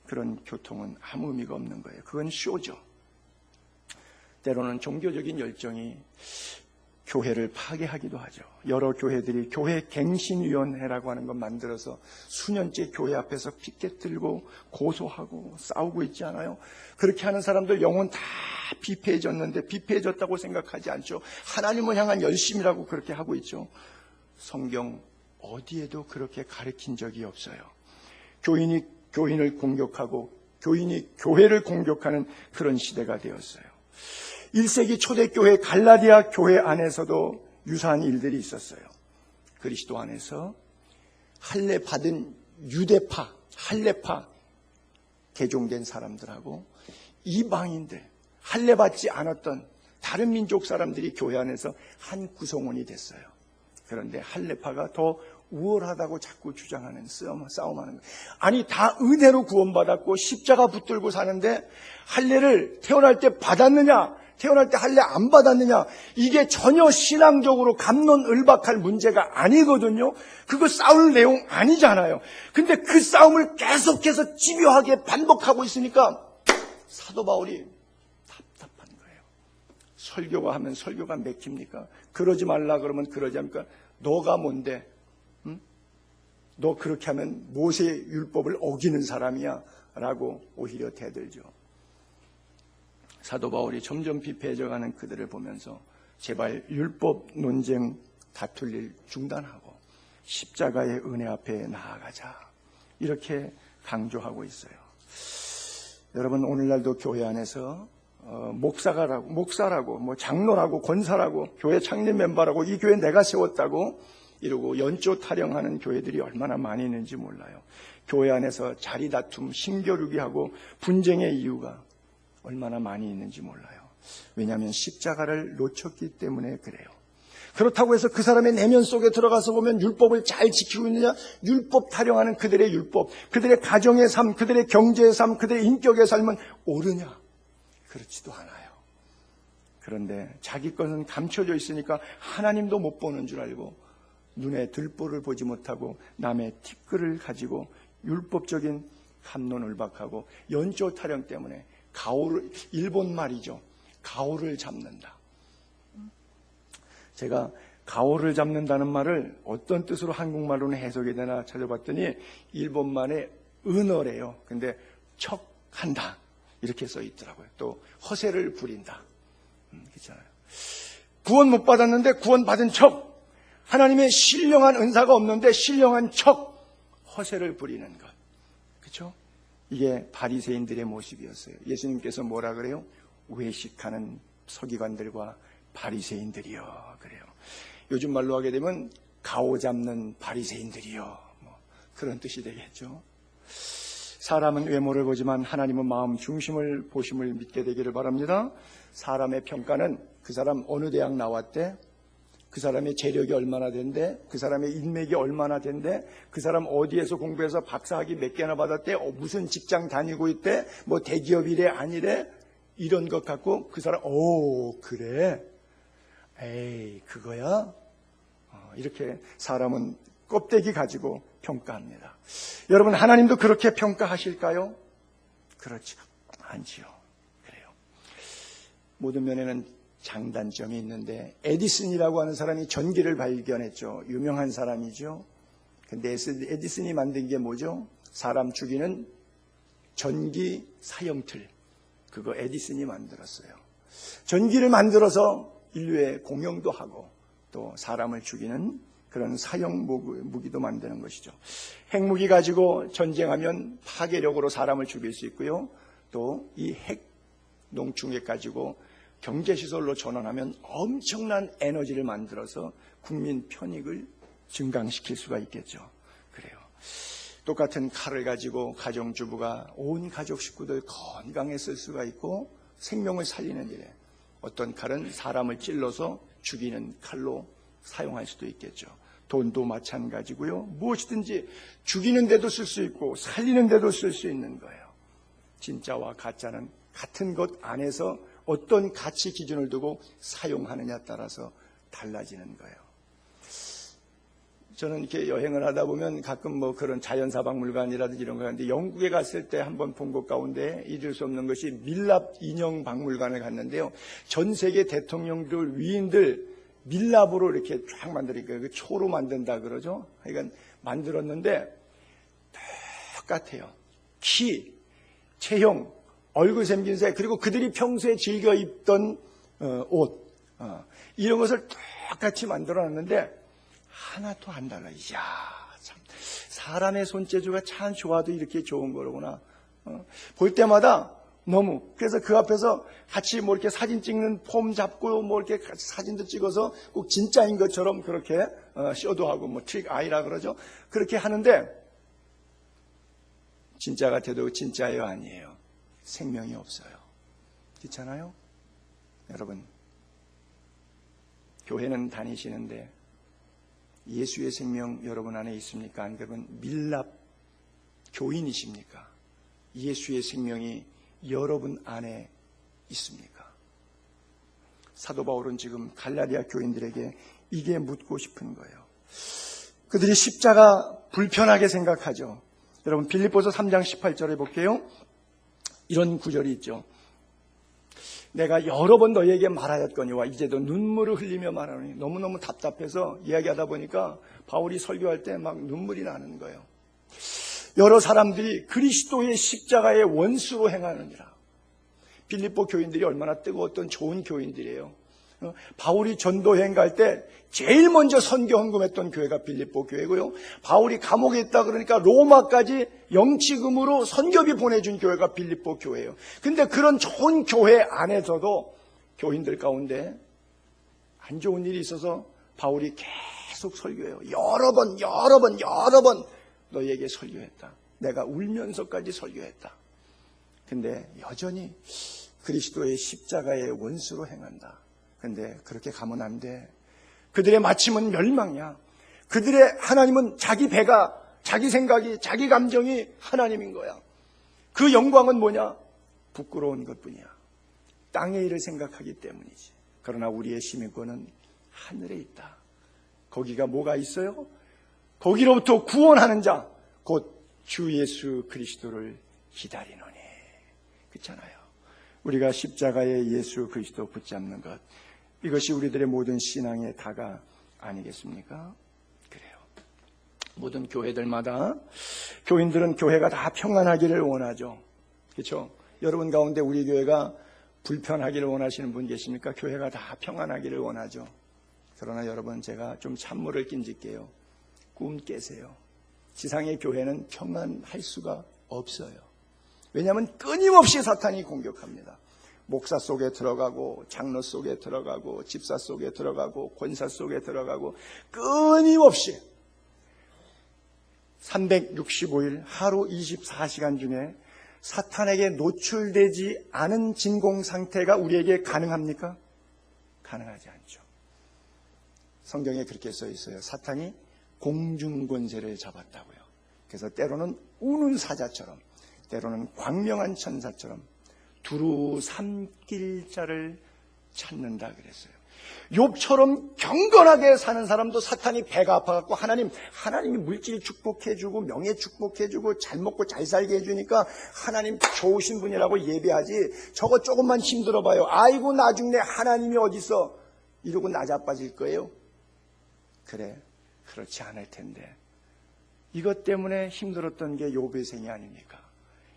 그런 교통은 아무 의미가 없는 거예요. 그건 쇼죠. 때로는 종교적인 열정이 교회를 파괴하기도 하죠. 여러 교회들이 교회 갱신위원회라고 하는 걸 만들어서 수년째 교회 앞에서 피켓 들고 고소하고 싸우고 있지 않아요? 그렇게 하는 사람들 영혼 다 비폐해졌는데 비폐해졌다고 생각하지 않죠. 하나님을 향한 열심이라고 그렇게 하고 있죠. 성경 어디에도 그렇게 가르친 적이 없어요. 교인이 교인을 공격하고 교인이 교회를 공격하는 그런 시대가 되었어요. 1세기 초대교회 갈라디아 교회 안에서도 유사한 일들이 있었어요. 그리스도 안에서 할례 받은 유대파, 할례파 개종된 사람들하고 이방인들, 할례 받지 않았던 다른 민족 사람들이 교회 안에서 한 구성원이 됐어요. 그런데 할례파가 더 우월하다고 자꾸 주장하는 싸움하는 거예요. 아니, 다 은혜로 구원받았고 십자가 붙들고 사는데 할례를 태어날 때 받았느냐, 태어날 때 할례 안 받았느냐, 이게 전혀 신앙적으로 갑론을박할 문제가 아니거든요. 그거 싸울 내용 아니잖아요. 근데 그 싸움을 계속해서 집요하게 반복하고 있으니까 사도 바울이 답답한 거예요. 설교가 하면 설교가 맥힙니까? 그러지 말라 그러면 그러지 않습니까? 너가 뭔데? 응? 너 그렇게 하면 모세 율법을 어기는 사람이야 라고 오히려 대들죠. 사도 바울이 점점 비폐해져가는 그들을 보면서 제발 율법 논쟁 다툴 일 중단하고 십자가의 은혜 앞에 나아가자, 이렇게 강조하고 있어요. 여러분, 오늘날도 교회 안에서 목사라고 장로라고 권사라고 교회 창립 멤버라고 이 교회 내가 세웠다고 이러고 연조 타령하는 교회들이 얼마나 많이 있는지 몰라요. 교회 안에서 자리 다툼, 힘겨루기 하고 분쟁의 이유가 얼마나 많이 있는지 몰라요. 왜냐하면 십자가를 놓쳤기 때문에 그래요. 그렇다고 해서 그 사람의 내면 속에 들어가서 보면 율법을 잘 지키고 있느냐? 율법 타령하는 그들의 율법, 그들의 가정의 삶, 그들의 경제의 삶, 그들의 인격의 삶은 옳으냐? 그렇지도 않아요. 그런데 자기 것은 감춰져 있으니까 하나님도 못 보는 줄 알고 눈에 들보를 보지 못하고 남의 티끌을 가지고 율법적인 갑론을박하고 연조 타령 때문에 가오를, 일본 말이죠. 가오를 잡는다. 제가 가오를 잡는다는 말을 어떤 뜻으로 한국말로는 해석이 되나 찾아봤더니 일본말의 은어래요. 근데 척한다 이렇게 써 있더라고요. 또 허세를 부린다. 그렇잖아요. 구원 못 받았는데 구원 받은 척, 하나님의 신령한 은사가 없는데 신령한 척, 허세를 부리는 것. 그렇죠? 이게 바리새인들의 모습이었어요. 예수님께서 뭐라 그래요? 외식하는 서기관들과 바리새인들이요 그래요. 요즘 말로 하게 되면 가오 잡는 바리새인들이요, 뭐 그런 뜻이 되겠죠. 사람은 외모를 보지만 하나님은 마음 중심을 보심을 믿게 되기를 바랍니다. 사람의 평가는 그 사람 어느 대학 나왔대, 그 사람의 재력이 얼마나 된대, 그 사람의 인맥이 얼마나 된대, 그 사람 어디에서 공부해서 박사학위 몇 개나 받았대, 무슨 직장 다니고 있대, 뭐 대기업이래 아니래, 이런 것 갖고 그 사람 그래, 에이 그거야, 이렇게 사람은 껍데기 가지고 평가합니다. 여러분, 하나님도 그렇게 평가하실까요? 그렇지 않지요. 그래요. 모든 면에는 장단점이 있는데, 에디슨이라고 하는 사람이 전기를 발견했죠. 유명한 사람이죠. 근데 에디슨이 만든 게 뭐죠? 사람 죽이는 전기 사형틀. 그거 에디슨이 만들었어요. 전기를 만들어서 인류에 공용도 하고 또 사람을 죽이는 그런 사형 무기도 만드는 것이죠. 핵무기 가지고 전쟁하면 파괴력으로 사람을 죽일 수 있고요. 또 이 핵 농축액 가지고 경제시설로 전환하면 엄청난 에너지를 만들어서 국민 편익을 증강시킬 수가 있겠죠. 그래요. 똑같은 칼을 가지고 가정주부가 온 가족 식구들 건강에 쓸 수가 있고 생명을 살리는 일에, 어떤 칼은 사람을 찔러서 죽이는 칼로 사용할 수도 있겠죠. 돈도 마찬가지고요. 무엇이든지 죽이는 데도 쓸 수 있고 살리는 데도 쓸 수 있는 거예요. 진짜와 가짜는 같은 것 안에서 어떤 가치 기준을 두고 사용하느냐에 따라서 달라지는 거예요. 저는 이렇게 여행을 하다 보면 가끔 뭐 그런 자연사박물관이라든지 이런 거 하는데, 영국에 갔을 때 한번 본 것 가운데 잊을 수 없는 것이 밀랍 인형 박물관을 갔는데요. 전 세계 대통령들, 위인들 밀랍으로 이렇게 쫙 만드니까 그 초로 만든다 그러죠. 그러니까 만들었는데 똑같아요. 키, 체형, 얼굴 생김새, 그리고 그들이 평소에 즐겨 입던 옷, 이런 것을 똑같이 만들어놨는데 하나도 안 달라. 이야, 참 사람의 손재주가 참 좋아도 이렇게 좋은 거로구나. 볼 때마다 너무, 그래서 그 앞에서 같이 뭐 이렇게 사진 찍는 폼 잡고 뭐 이렇게 같이 사진도 찍어서 꼭 진짜인 것처럼 그렇게 쇼도 하고, 뭐 트릭 아이라 그러죠. 그렇게 하는데 진짜 같아도 진짜예요, 아니에요? 생명이 없어요. 그렇잖아요? 여러분, 교회는 다니시는데 예수의 생명 여러분 안에 있습니까? 아니면 밀랍 교인이십니까? 예수의 생명이 여러분 안에 있습니까? 사도 바울은 지금 갈라디아 교인들에게 이게 묻고 싶은 거예요. 그들이 십자가 불편하게 생각하죠. 여러분, 빌립보서 3장 18절에 볼게요. 이런 구절이 있죠. 내가 여러 번 너희에게 말하였거니와 이제도 눈물을 흘리며 말하노니. 너무너무 답답해서 이야기하다 보니까 바울이 설교할 때 막 눈물이 나는 거예요. 여러 사람들이 그리스도의 십자가의 원수로 행하느니라. 빌립보 교인들이 얼마나 뜨거웠던 좋은 교인들이에요. 바울이 전도여행 갈 때 제일 먼저 선교 헌금했던 교회가 빌립보 교회고요. 바울이 감옥에 있다 그러니까 로마까지 영치금으로 선교비 보내준 교회가 빌립보 교회예요. 근데 그런 좋은 교회 안에서도 교인들 가운데 안 좋은 일이 있어서 바울이 계속 설교해요. 여러 번 너희에게 설교했다. 내가 울면서까지 설교했다. 근데 여전히 그리스도의 십자가의 원수로 행한다. 근데 그렇게 가면 안 돼. 그들의 마침은 멸망이야. 그들의 하나님은 자기 배가, 자기 생각이, 자기 감정이 하나님인 거야. 그 영광은 뭐냐? 부끄러운 것뿐이야. 땅의 일을 생각하기 때문이지. 그러나 우리의 시민권은 하늘에 있다. 거기가 뭐가 있어요? 거기로부터 구원하는 자, 곧 주 예수 그리스도를 기다리노니. 그렇잖아요. 우리가 십자가에 예수 그리스도 붙잡는 것, 이것이 우리들의 모든 신앙의 다가 아니겠습니까? 그래요. 모든 교회들마다 교인들은 교회가 다 평안하기를 원하죠. 그렇죠? 여러분 가운데 우리 교회가 불편하기를 원하시는 분 계십니까? 교회가 다 평안하기를 원하죠. 그러나 여러분, 제가 좀 찬물을 끼얹을게요. 꿈 깨세요. 지상의 교회는 평안할 수가 없어요. 왜냐하면 끊임없이 사탄이 공격합니다. 목사 속에 들어가고, 장로 속에 들어가고, 집사 속에 들어가고, 권사 속에 들어가고, 끊임없이 365일 하루 24시간 중에 사탄에게 노출되지 않은 진공 상태가 우리에게 가능합니까? 가능하지 않죠. 성경에 그렇게 써 있어요. 사탄이 공중권세를 잡았다고요. 그래서 때로는 우는 사자처럼, 때로는 광명한 천사처럼 두루 삼킬 자를 찾는다 그랬어요. 욥처럼 경건하게 사는 사람도 사탄이 배가 아파갖고 하나님이 물질 축복해주고 명예 축복해주고 잘 먹고 잘 살게 해주니까 하나님 좋으신 분이라고 예배하지, 저거 조금만 힘들어봐요. 아이고 나중에 하나님이 어디서 이러고 나자빠질 거예요. 그래, 그렇지 않을 텐데. 이것 때문에 힘들었던 게 욥의 생이 아닙니까?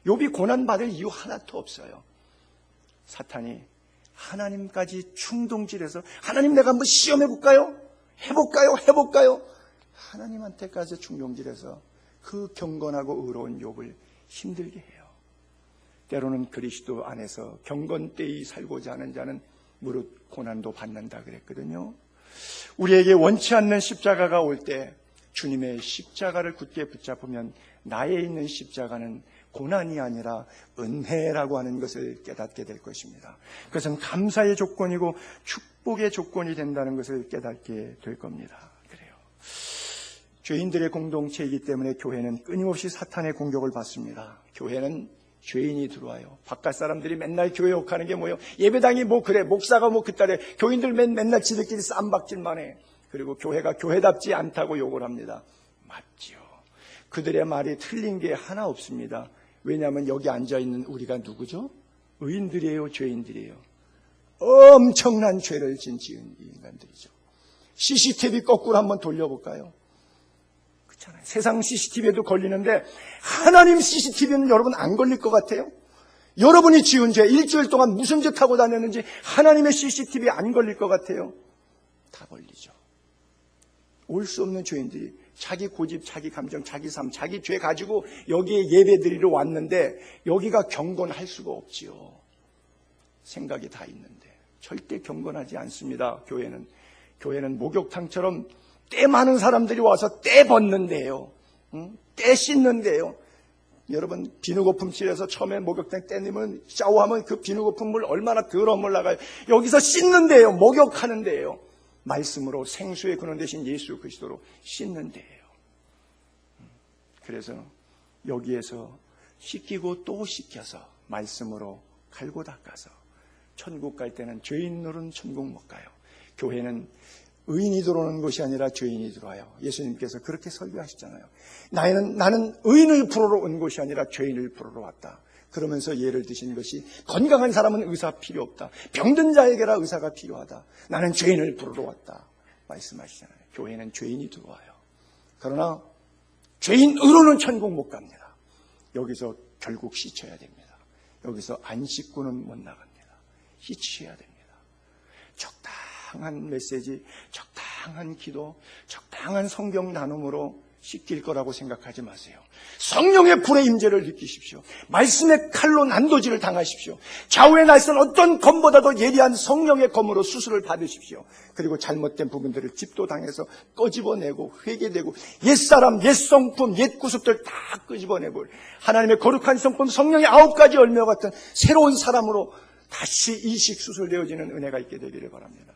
욥이 고난받을 이유 하나도 없어요. 사탄이 하나님까지 충동질해서, 하나님 내가 한번 시험해볼까요? 해볼까요? 하나님한테까지 충동질해서 그 경건하고 의로운 욥을 힘들게 해요. 때로는 그리스도 안에서 경건되이 살고자 하는 자는 무릇 고난도 받는다 그랬거든요. 우리에게 원치 않는 십자가가 올 때 주님의 십자가를 굳게 붙잡으면 나에 있는 십자가는 고난이 아니라 은혜라고 하는 것을 깨닫게 될 것입니다. 그것은 감사의 조건이고 축복의 조건이 된다는 것을 깨닫게 될 겁니다. 그래요. 죄인들의 공동체이기 때문에 교회는 끊임없이 사탄의 공격을 받습니다. 교회는 죄인이 들어와요. 바깥 사람들이 맨날 교회 욕하는 게 뭐예요? 예배당이 뭐 그래, 목사가 뭐 그따래, 교인들 맨날 지들끼리 쌈박질만 해. 그리고 교회가 교회답지 않다고 욕을 합니다. 맞지요. 그들의 말이 틀린 게 하나 없습니다. 왜냐하면 여기 앉아있는 우리가 누구죠? 의인들이에요, 죄인들이에요? 엄청난 죄를 지은 인간들이죠. CCTV 거꾸로 한번 돌려볼까요? 그렇잖아요. 세상 CCTV에도 걸리는데 하나님 CCTV는 여러분 안 걸릴 것 같아요? 여러분이 지은 죄, 일주일 동안 무슨 짓 하고 다녔는지 하나님의 CCTV에 안 걸릴 것 같아요? 다 걸리죠. 올 수 없는 죄인들이 자기 고집, 자기 감정, 자기 삶, 자기 죄 가지고 여기에 예배드리러 왔는데 여기가 경건할 수가 없지요. 생각이 다 있는데 절대 경건하지 않습니다. 교회는 목욕탕처럼 때 많은 사람들이 와서 때 벗는데요, 때 씻는데요. 여러분 비누거품 칠해서 처음에 목욕탕 때 내면 샤워하면 그 비누거품 물 얼마나 더러운 물 나가요. 여기서 씻는데요, 목욕하는데요. 말씀으로 생수의 근원 되신 예수 그리스도로 씻는데요. 그래서 여기에서 씻기고 또 씻겨서 말씀으로 갈고 닦아서 천국 갈 때는 죄인으로는 천국 못 가요. 교회는 의인이 들어오는 것이 아니라 죄인이 들어와요. 예수님께서 그렇게 설교하셨잖아요. 나는 의인을 부르러 온 것이 아니라 죄인을 부르러 왔다. 그러면서 예를 드신 것이 건강한 사람은 의사 필요 없다. 병든 자에게라 의사가 필요하다. 나는 죄인을 부르러 왔다 말씀하시잖아요. 교회는 죄인이 들어와요. 그러나 죄인으로는 천국 못 갑니다. 여기서 결국 씻어야 됩니다. 여기서 안 씻고는 못 나갑니다. 씻어야 됩니다. 적당한 메시지, 적당한 기도, 적당한 성경 나눔으로 씻길 거라고 생각하지 마세요. 성령의 불의 임재를 느끼십시오. 말씀의 칼로 난도질을 당하십시오. 좌우의 날선 어떤 검보다도 예리한 성령의 검으로 수술을 받으십시오. 그리고 잘못된 부분들을 집도당해서 끄집어내고 회개되고 옛사람, 옛성품, 옛구습들 다 끄집어내고 하나님의 거룩한 성품, 성령의 9가지 열매와 같은 새로운 사람으로 다시 이식 수술되어지는 은혜가 있게 되기를 바랍니다.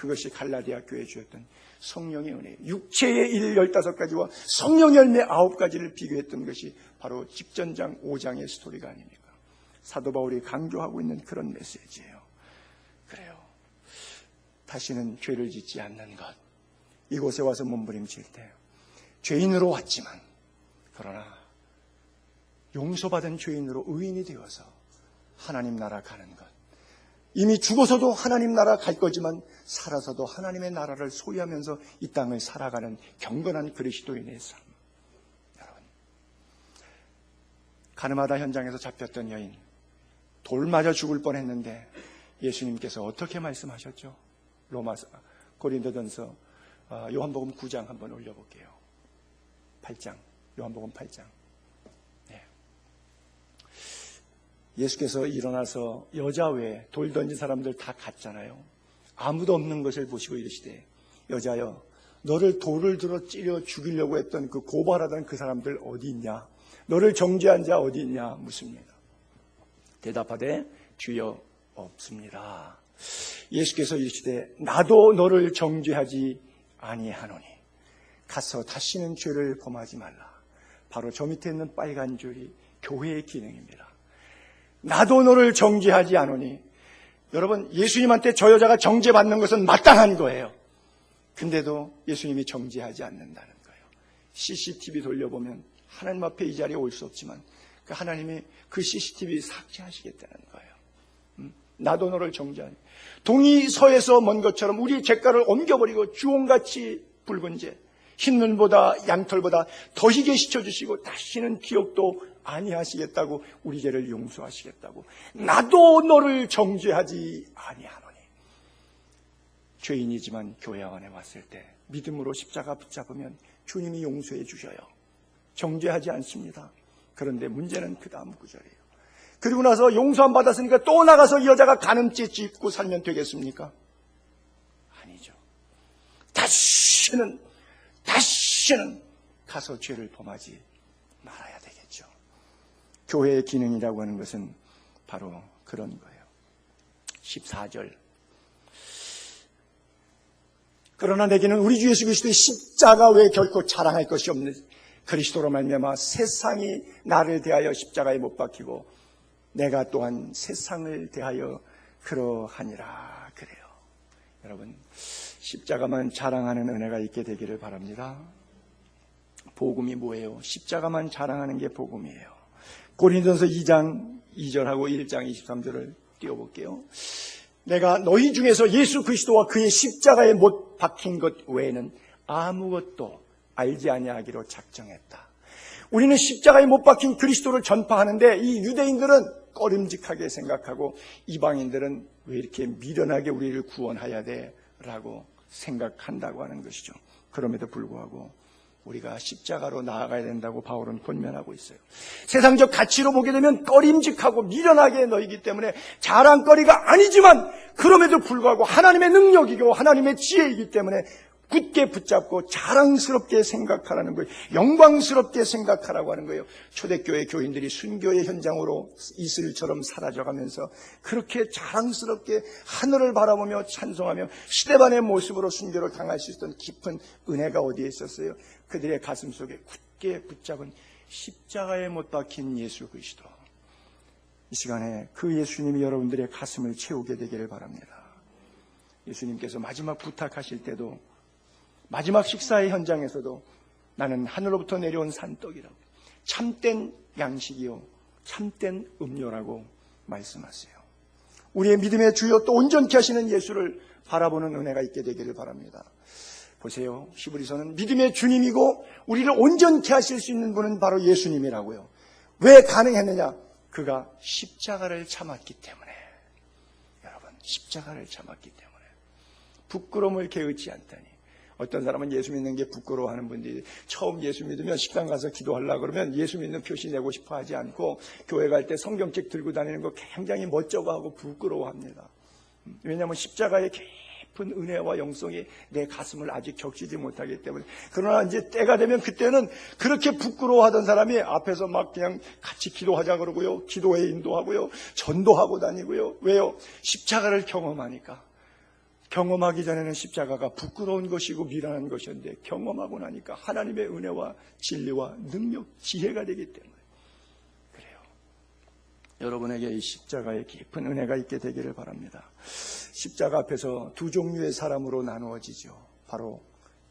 그것이 갈라디아 교회에 주었던 성령의 은혜, 육체의 일 15가지와 성령의 열매 9가지를 비교했던 것이 바로 직전장 5장의 스토리가 아닙니까? 사도 바울이 강조하고 있는 그런 메시지예요. 그래요. 다시는 죄를 짓지 않는 것. 이곳에 와서 몸부림칠 때 죄인으로 왔지만, 그러나 용서받은 죄인으로 의인이 되어서 하나님 나라 가는 것. 이미 죽어서도 하나님 나라 갈 거지만 살아서도 하나님의 나라를 소유하면서 이 땅을 살아가는 경건한 그리스도인의 삶. 여러분, 가늠하다 현장에서 잡혔던 여인, 돌 맞아 죽을 뻔했는데 예수님께서 어떻게 말씀하셨죠? 고린도전서 요한복음 9장 한번 올려볼게요. 8장, 요한복음 8장. 네. 예수께서 일어나서 여자 외에 돌 던진 사람들 다 갔잖아요. 아무도 없는 것을 보시고 이르시되, 여자여, 너를 돌을 들어 찌려 죽이려고 했던 그 고발하던 그 사람들 어디 있냐? 너를 정죄한 자 어디 있냐? 묻습니다. 대답하되 주여 없습니다. 예수께서 이르시되 나도 너를 정죄하지 아니하노니 가서 다시는 죄를 범하지 말라. 바로 저 밑에 있는 빨간 줄이 교회의 기능입니다. 나도 너를 정죄하지 않으니, 여러분, 예수님한테 저 여자가 정죄받는 것은 마땅한 거예요. 근데도 예수님이 정죄하지 않는다는 거예요. CCTV 돌려보면 하나님 앞에 이 자리에 올 수 없지만 그 하나님이 그 CCTV 삭제하시겠다는 거예요. 나도 너를 정죄하니, 동이 서에서 먼 것처럼 우리 죄가를 옮겨버리고 주홍같이 붉은 죄, 흰눈보다 양털보다 더 희게 씻어주시고 다시는 기억도 아니하시겠다고, 우리 죄를 용서하시겠다고. 나도 너를 정죄하지 아니하노니. 죄인이지만 교회 안에 왔을 때 믿음으로 십자가 붙잡으면 주님이 용서해 주셔요. 정죄하지 않습니다. 그런데 문제는 그 다음 구절이에요. 그리고 나서 용서 안 받았으니까 또 나가서 이 여자가 간음죄 짓고 살면 되겠습니까? 아니죠. 다시는 가서 죄를 범하지 말아야 되겠죠. 교회의 기능이라고 하는 것은 바로 그런 거예요. 14절. 그러나 내게는 우리 주 예수 그리스도의 십자가 외에 결코 자랑할 것이 없는 그리스도로 말미암아 세상이 나를 대하여 십자가에 못 박히고 내가 또한 세상을 대하여 그러하니라. 그래요. 여러분, 십자가만 자랑하는 은혜가 있게 되기를 바랍니다. 복음이 뭐예요? 십자가만 자랑하는 게 복음이에요. 고린도전서 2장 2절하고 1장 23절을 띄워볼게요. 내가 너희 중에서 예수 그리스도와 그의 십자가에 못 박힌 것 외에는 아무것도 알지 아니하기로 작정했다. 우리는 십자가에 못 박힌 그리스도를 전파하는데 이 유대인들은 꺼림직하게 생각하고 이방인들은 왜 이렇게 미련하게 우리를 구원해야 돼? 라고 생각한다고 하는 것이죠. 그럼에도 불구하고 우리가 십자가로 나아가야 된다고 바울은 권면하고 있어요. 세상적 가치로 보게 되면 꺼림직하고 미련하게 너희기 때문에 자랑거리가 아니지만 그럼에도 불구하고 하나님의 능력이고 하나님의 지혜이기 때문에 굳게 붙잡고 자랑스럽게 생각하라는 거예요. 영광스럽게 생각하라고 하는 거예요. 초대교회 교인들이 순교의 현장으로 이슬처럼 사라져가면서 그렇게 자랑스럽게 하늘을 바라보며 찬송하며 스데반의 모습으로 순교를 당할 수 있었던 깊은 은혜가 어디에 있었어요? 그들의 가슴 속에 굳게 붙잡은 십자가에 못 박힌 예수 그리스도. 이 시간에 그 예수님이 여러분들의 가슴을 채우게 되기를 바랍니다. 예수님께서 마지막 부탁하실 때도, 마지막 식사의 현장에서도 나는 하늘로부터 내려온 산떡이라고, 참된 양식이요 참된 음료라고 말씀하세요. 우리의 믿음의 주요 또 온전케 하시는 예수를 바라보는 은혜가 있게 되기를 바랍니다. 보세요. 히브리서는 믿음의 주님이고 우리를 온전케 하실 수 있는 분은 바로 예수님이라고요. 왜 가능했느냐? 그가 십자가를 참았기 때문에. 여러분, 십자가를 참았기 때문에. 부끄러움을 개의치 않다니. 어떤 사람은 예수 믿는 게 부끄러워하는 분들이 처음 예수 믿으면 식당 가서 기도하려고 그러면 예수 믿는 표시 내고 싶어 하지 않고 교회 갈 때 성경책 들고 다니는 거 굉장히 멋쩍어 하고 부끄러워합니다. 왜냐하면 십자가의 깊은 은혜와 영성이 내 가슴을 아직 적시지 못하기 때문에. 그러나 이제 때가 되면 그때는 그렇게 부끄러워하던 사람이 앞에서 막 그냥 같이 기도하자 그러고요. 기도회 인도하고요. 전도하고 다니고요. 왜요? 십자가를 경험하니까. 경험하기 전에는 십자가가 부끄러운 것이고 미련한 것이었는데 경험하고 나니까 하나님의 은혜와 진리와 능력, 지혜가 되기 때문에 그래요. 여러분에게 이 십자가의 깊은 은혜가 있게 되기를 바랍니다. 십자가 앞에서 두 종류의 사람으로 나누어지죠. 바로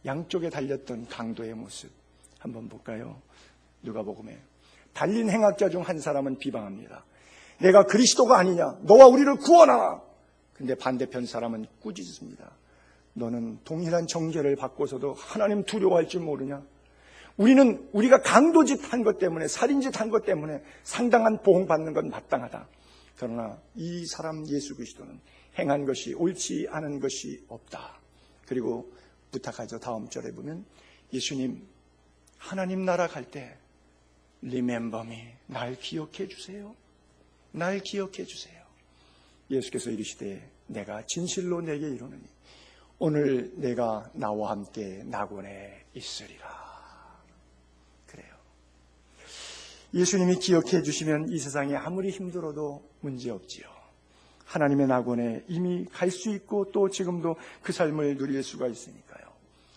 양쪽에 달렸던 강도의 모습 한번 볼까요? 누가복음에 달린 행악자 중 한 사람은 비방합니다. 내가 그리스도가 아니냐? 너와 우리를 구원하라. 근데 반대편 사람은 꾸짖습니다. 너는 동일한 정죄를 받고서도 하나님 두려워할 줄 모르냐? 우리가 강도짓 한 것 때문에, 살인짓 한 것 때문에 상당한 보응받는 건 마땅하다. 그러나 이 사람 예수 그리스도는 행한 것이 옳지 않은 것이 없다. 그리고 부탁하죠. 다음 절에 보면 예수님 하나님 나라 갈 때 Remember me, 날 기억해 주세요. 날 기억해 주세요. 예수께서 이르시되 내가 진실로 내게 이르노니 오늘 내가 나와 함께 낙원에 있으리라. 그래요. 예수님이 기억해 주시면 이 세상에 아무리 힘들어도 문제없지요. 하나님의 낙원에 이미 갈 수 있고 또 지금도 그 삶을 누릴 수가 있으니까요.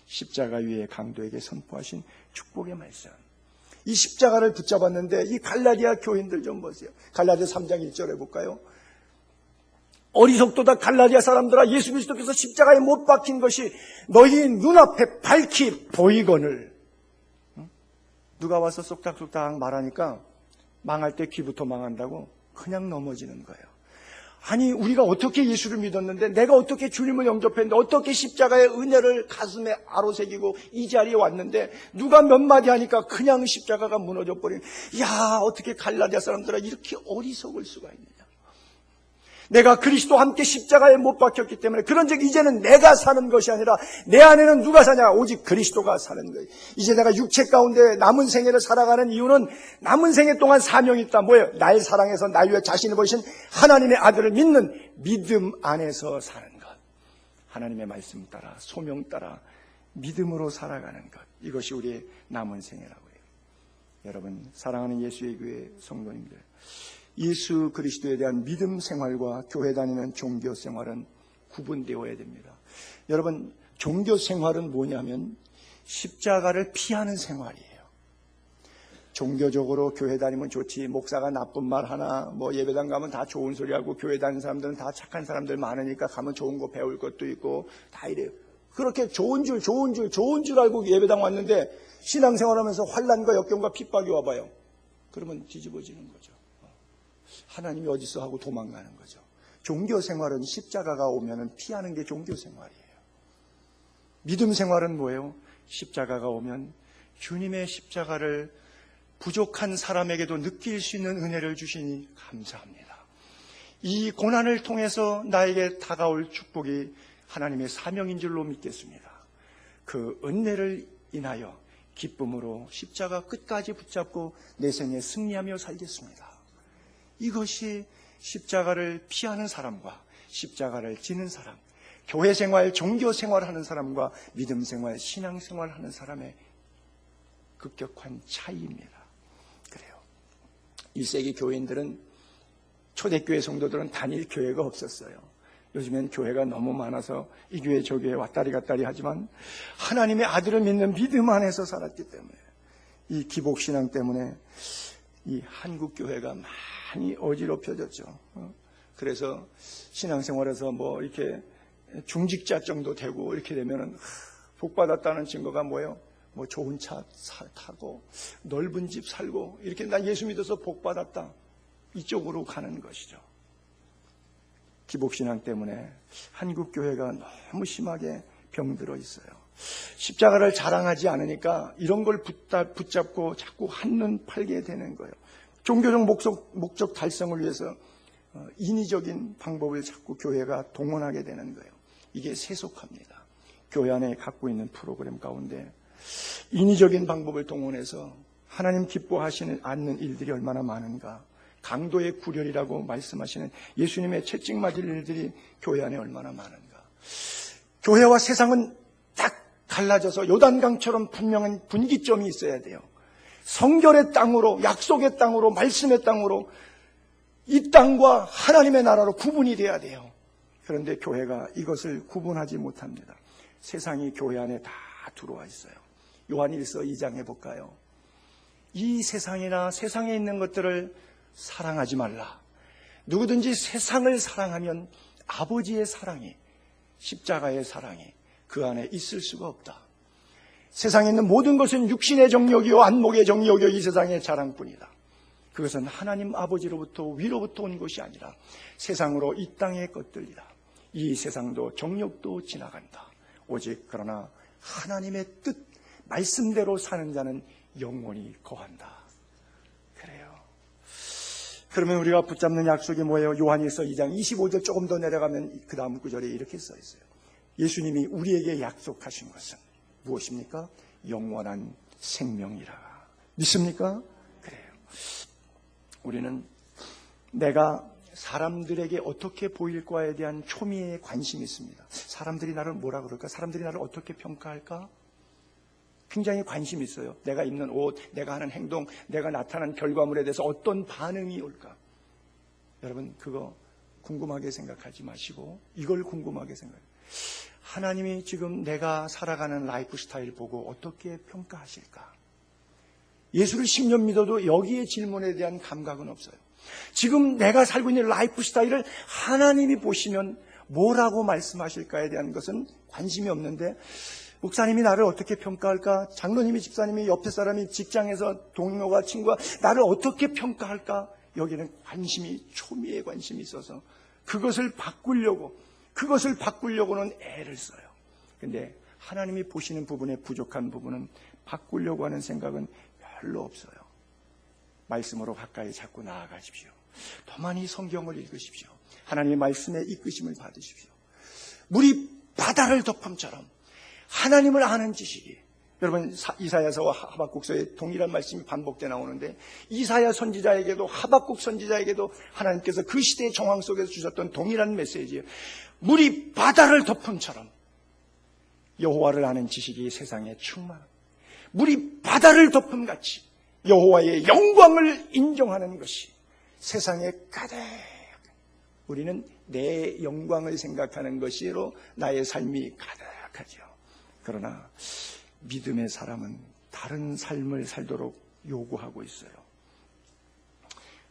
십자가 위에 강도에게 선포하신 축복의 말씀. 이 십자가를 붙잡았는데 이 갈라디아 교인들 좀 보세요. 갈라디아 3장 1절에 볼까요? 어리석도다 갈라디아 사람들아, 예수 그리스도께서 십자가에 못 박힌 것이 너희 눈앞에 밝히 보이거늘. 누가 와서 쏙닥쏙닥 말하니까 망할 때 귀부터 망한다고 그냥 넘어지는 거예요. 아니 우리가 어떻게 예수를 믿었는데, 내가 어떻게 주님을 영접했는데, 어떻게 십자가의 은혜를 가슴에 아로새기고 이 자리에 왔는데 누가 몇 마디 하니까 그냥 십자가가 무너져 버린. 야, 어떻게 갈라디아 사람들아 이렇게 어리석을 수가 있느냐. 내가 그리스도와 함께 십자가에 못 박혔기 때문에, 그런즉 이제는 내가 사는 것이 아니라 내 안에는 누가 사냐? 오직 그리스도가 사는 거예요. 이제 내가 육체 가운데 남은 생애를 살아가는 이유는 남은 생애 동안 사명이 있다. 뭐예요? 날 사랑해서 날 위해 자신을 버리신 하나님의 아들을 믿는 믿음 안에서 사는 것. 하나님의 말씀 따라, 소명 따라 믿음으로 살아가는 것. 이것이 우리의 남은 생애라고 해요. 여러분, 사랑하는 예수의 교회 성도님들, 예수 그리스도에 대한 믿음 생활과 교회 다니는 종교 생활은 구분되어야 됩니다. 여러분, 종교 생활은 뭐냐면 십자가를 피하는 생활이에요. 종교적으로 교회 다니면 좋지, 목사가 나쁜 말 하나, 예배당 가면 다 좋은 소리 하고, 교회 다니는 사람들은 다 착한 사람들 많으니까 가면 좋은 거 배울 것도 있고 다 이래요. 그렇게 좋은 줄 알고 예배당 왔는데 신앙생활하면서 환난과 역경과 핍박이 와봐요. 그러면 뒤집어지는 거죠. 하나님이 어디 있어 하고 도망가는 거죠. 종교생활은 십자가가 오면 피하는 게 종교생활이에요. 믿음 생활은 뭐예요? 십자가가 오면 주님의 십자가를 부족한 사람에게도 느낄 수 있는 은혜를 주시니 감사합니다. 이 고난을 통해서 나에게 다가올 축복이 하나님의 사명인 줄로 믿겠습니다. 그 은혜를 인하여 기쁨으로 십자가 끝까지 붙잡고 내 생에 승리하며 살겠습니다. 이것이 십자가를 피하는 사람과 십자가를 지는 사람, 교회 생활, 종교 생활하는 사람과 믿음 생활, 신앙 생활하는 사람의 급격한 차이입니다. 그래요. 1세기 교인들은, 초대교회 성도들은 단일 교회가 없었어요. 요즘엔 교회가 너무 많아서 이 교회 저 교회 왔다리 갔다리 하지만 하나님의 아들을 믿는 믿음 안에서 살았기 때문에, 이 기복신앙 때문에 이 한국 교회가 많이 어지럽혀졌죠. 그래서 신앙생활에서 이렇게 중직자 정도 되고 이렇게 되면은 복받았다는 증거가 뭐예요? 좋은 차 타고 넓은 집 살고 이렇게, 나 예수 믿어서 복받았다, 이쪽으로 가는 것이죠. 기복신앙 때문에 한국 교회가 너무 심하게 병들어 있어요. 십자가를 자랑하지 않으니까 이런 걸 붙잡고 자꾸 한눈 팔게 되는 거예요. 종교적 목적 달성을 위해서 인위적인 방법을 자꾸 교회가 동원하게 되는 거예요. 이게 세속화입니다. 교회 안에 갖고 있는 프로그램 가운데 인위적인 방법을 동원해서 하나님 기뻐하시는 않는 일들이 얼마나 많은가. 강도의 구렬이라고 말씀하시는 예수님의 채찍 맞을 일들이 교회 안에 얼마나 많은가. 교회와 세상은 딱 갈라져서 요단강처럼 분명한 분기점이 있어야 돼요. 성결의 땅으로, 약속의 땅으로, 말씀의 땅으로, 이 땅과 하나님의 나라로 구분이 돼야 돼요. 그런데 교회가 이것을 구분하지 못합니다. 세상이 교회 안에 다 들어와 있어요. 요한일서 2장에 볼까요? 이 세상이나 세상에 있는 것들을 사랑하지 말라. 누구든지 세상을 사랑하면 아버지의 사랑이, 십자가의 사랑이 그 안에 있을 수가 없다. 세상에 있는 모든 것은 육신의 정욕이요 안목의 정욕이요 이 세상의 자랑뿐이다. 그것은 하나님 아버지로부터 위로부터 온 것이 아니라 세상으로 이 땅의 것들이다. 이 세상도 정욕도 지나간다. 오직 그러나 하나님의 뜻, 말씀대로 사는 자는 영원히 거한다. 그래요. 그러면 우리가 붙잡는 약속이 뭐예요? 요한일서 2장 25절 조금 더 내려가면 그 다음 구절에 이렇게 써 있어요. 예수님이 우리에게 약속하신 것은 무엇입니까? 영원한 생명이라. 믿습니까? 그래요. 우리는 내가 사람들에게 어떻게 보일까에 대한 초미의 관심이 있습니다. 사람들이 나를 뭐라 그럴까? 사람들이 나를 어떻게 평가할까? 굉장히 관심이 있어요. 내가 입는 옷, 내가 하는 행동, 내가 나타난 결과물에 대해서 어떤 반응이 올까? 여러분 그거 궁금하게 생각하지 마시고 이걸 궁금하게 생각해요. 하나님이 지금 내가 살아가는 라이프 스타일 보고 어떻게 평가하실까? 예수를 10년 믿어도 여기에 질문에 대한 감각은 없어요. 지금 내가 살고 있는 라이프 스타일을 하나님이 보시면 뭐라고 말씀하실까에 대한 것은 관심이 없는데 목사님이 나를 어떻게 평가할까? 장로님이, 집사님이, 옆에 사람이, 직장에서 동료가, 친구가 나를 어떻게 평가할까? 여기는 관심이, 초미의 관심이 있어서 그것을 바꾸려고는 애를 써요. 근데 하나님이 보시는 부분에 부족한 부분은 바꾸려고 하는 생각은 별로 없어요. 말씀으로 가까이 자꾸 나아가십시오. 더 많이 성경을 읽으십시오. 하나님의 말씀에 이끄심을 받으십시오. 물이 바다를 덮음처럼 하나님을 아는 지식이, 여러분 이사야서와 하박국서에 동일한 말씀이 반복돼 나오는데 이사야 선지자에게도 하박국 선지자에게도 하나님께서 그 시대의 정황 속에서 주셨던 동일한 메시지예요. 물이 바다를 덮음처럼 여호와를 아는 지식이 세상에 충만합니다. 물이 바다를 덮음같이 여호와의 영광을 인정하는 것이 세상에 가득. 우리는 내 영광을 생각하는 것으로 나의 삶이 가득하죠. 그러나 믿음의 사람은 다른 삶을 살도록 요구하고 있어요.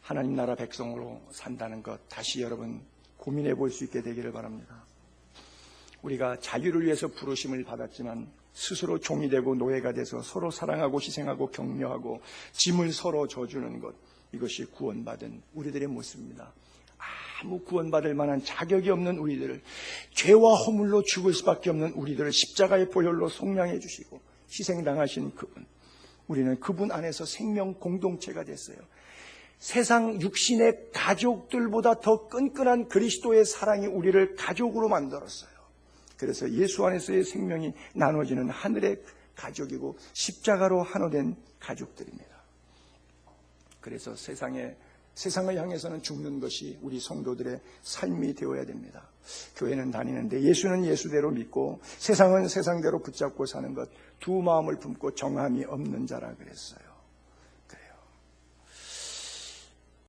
하나님 나라 백성으로 산다는 것 다시 여러분 고민해 볼 수 있게 되기를 바랍니다. 우리가 자유를 위해서 부르심을 받았지만 스스로 종이 되고 노예가 돼서 서로 사랑하고 희생하고 격려하고 짐을 서로 져주는 것, 이것이 구원받은 우리들의 모습입니다. 아무 구원받을 만한 자격이 없는 우리들을, 죄와 허물로 죽을 수밖에 없는 우리들을 십자가의 보혈로 속량해 주시고 희생당하신 그분, 우리는 그분 안에서 생명 공동체가 됐어요. 세상 육신의 가족들보다 더 끈끈한 그리스도의 사랑이 우리를 가족으로 만들었어요. 그래서 예수 안에서의 생명이 나눠지는 하늘의 가족이고 십자가로 하나 된 가족들입니다. 그래서 세상을 향해서는 죽는 것이 우리 성도들의 삶이 되어야 됩니다. 교회는 다니는데 예수는 예수대로 믿고 세상은 세상대로 붙잡고 사는 것, 두 마음을 품고 정함이 없는 자라 그랬어요.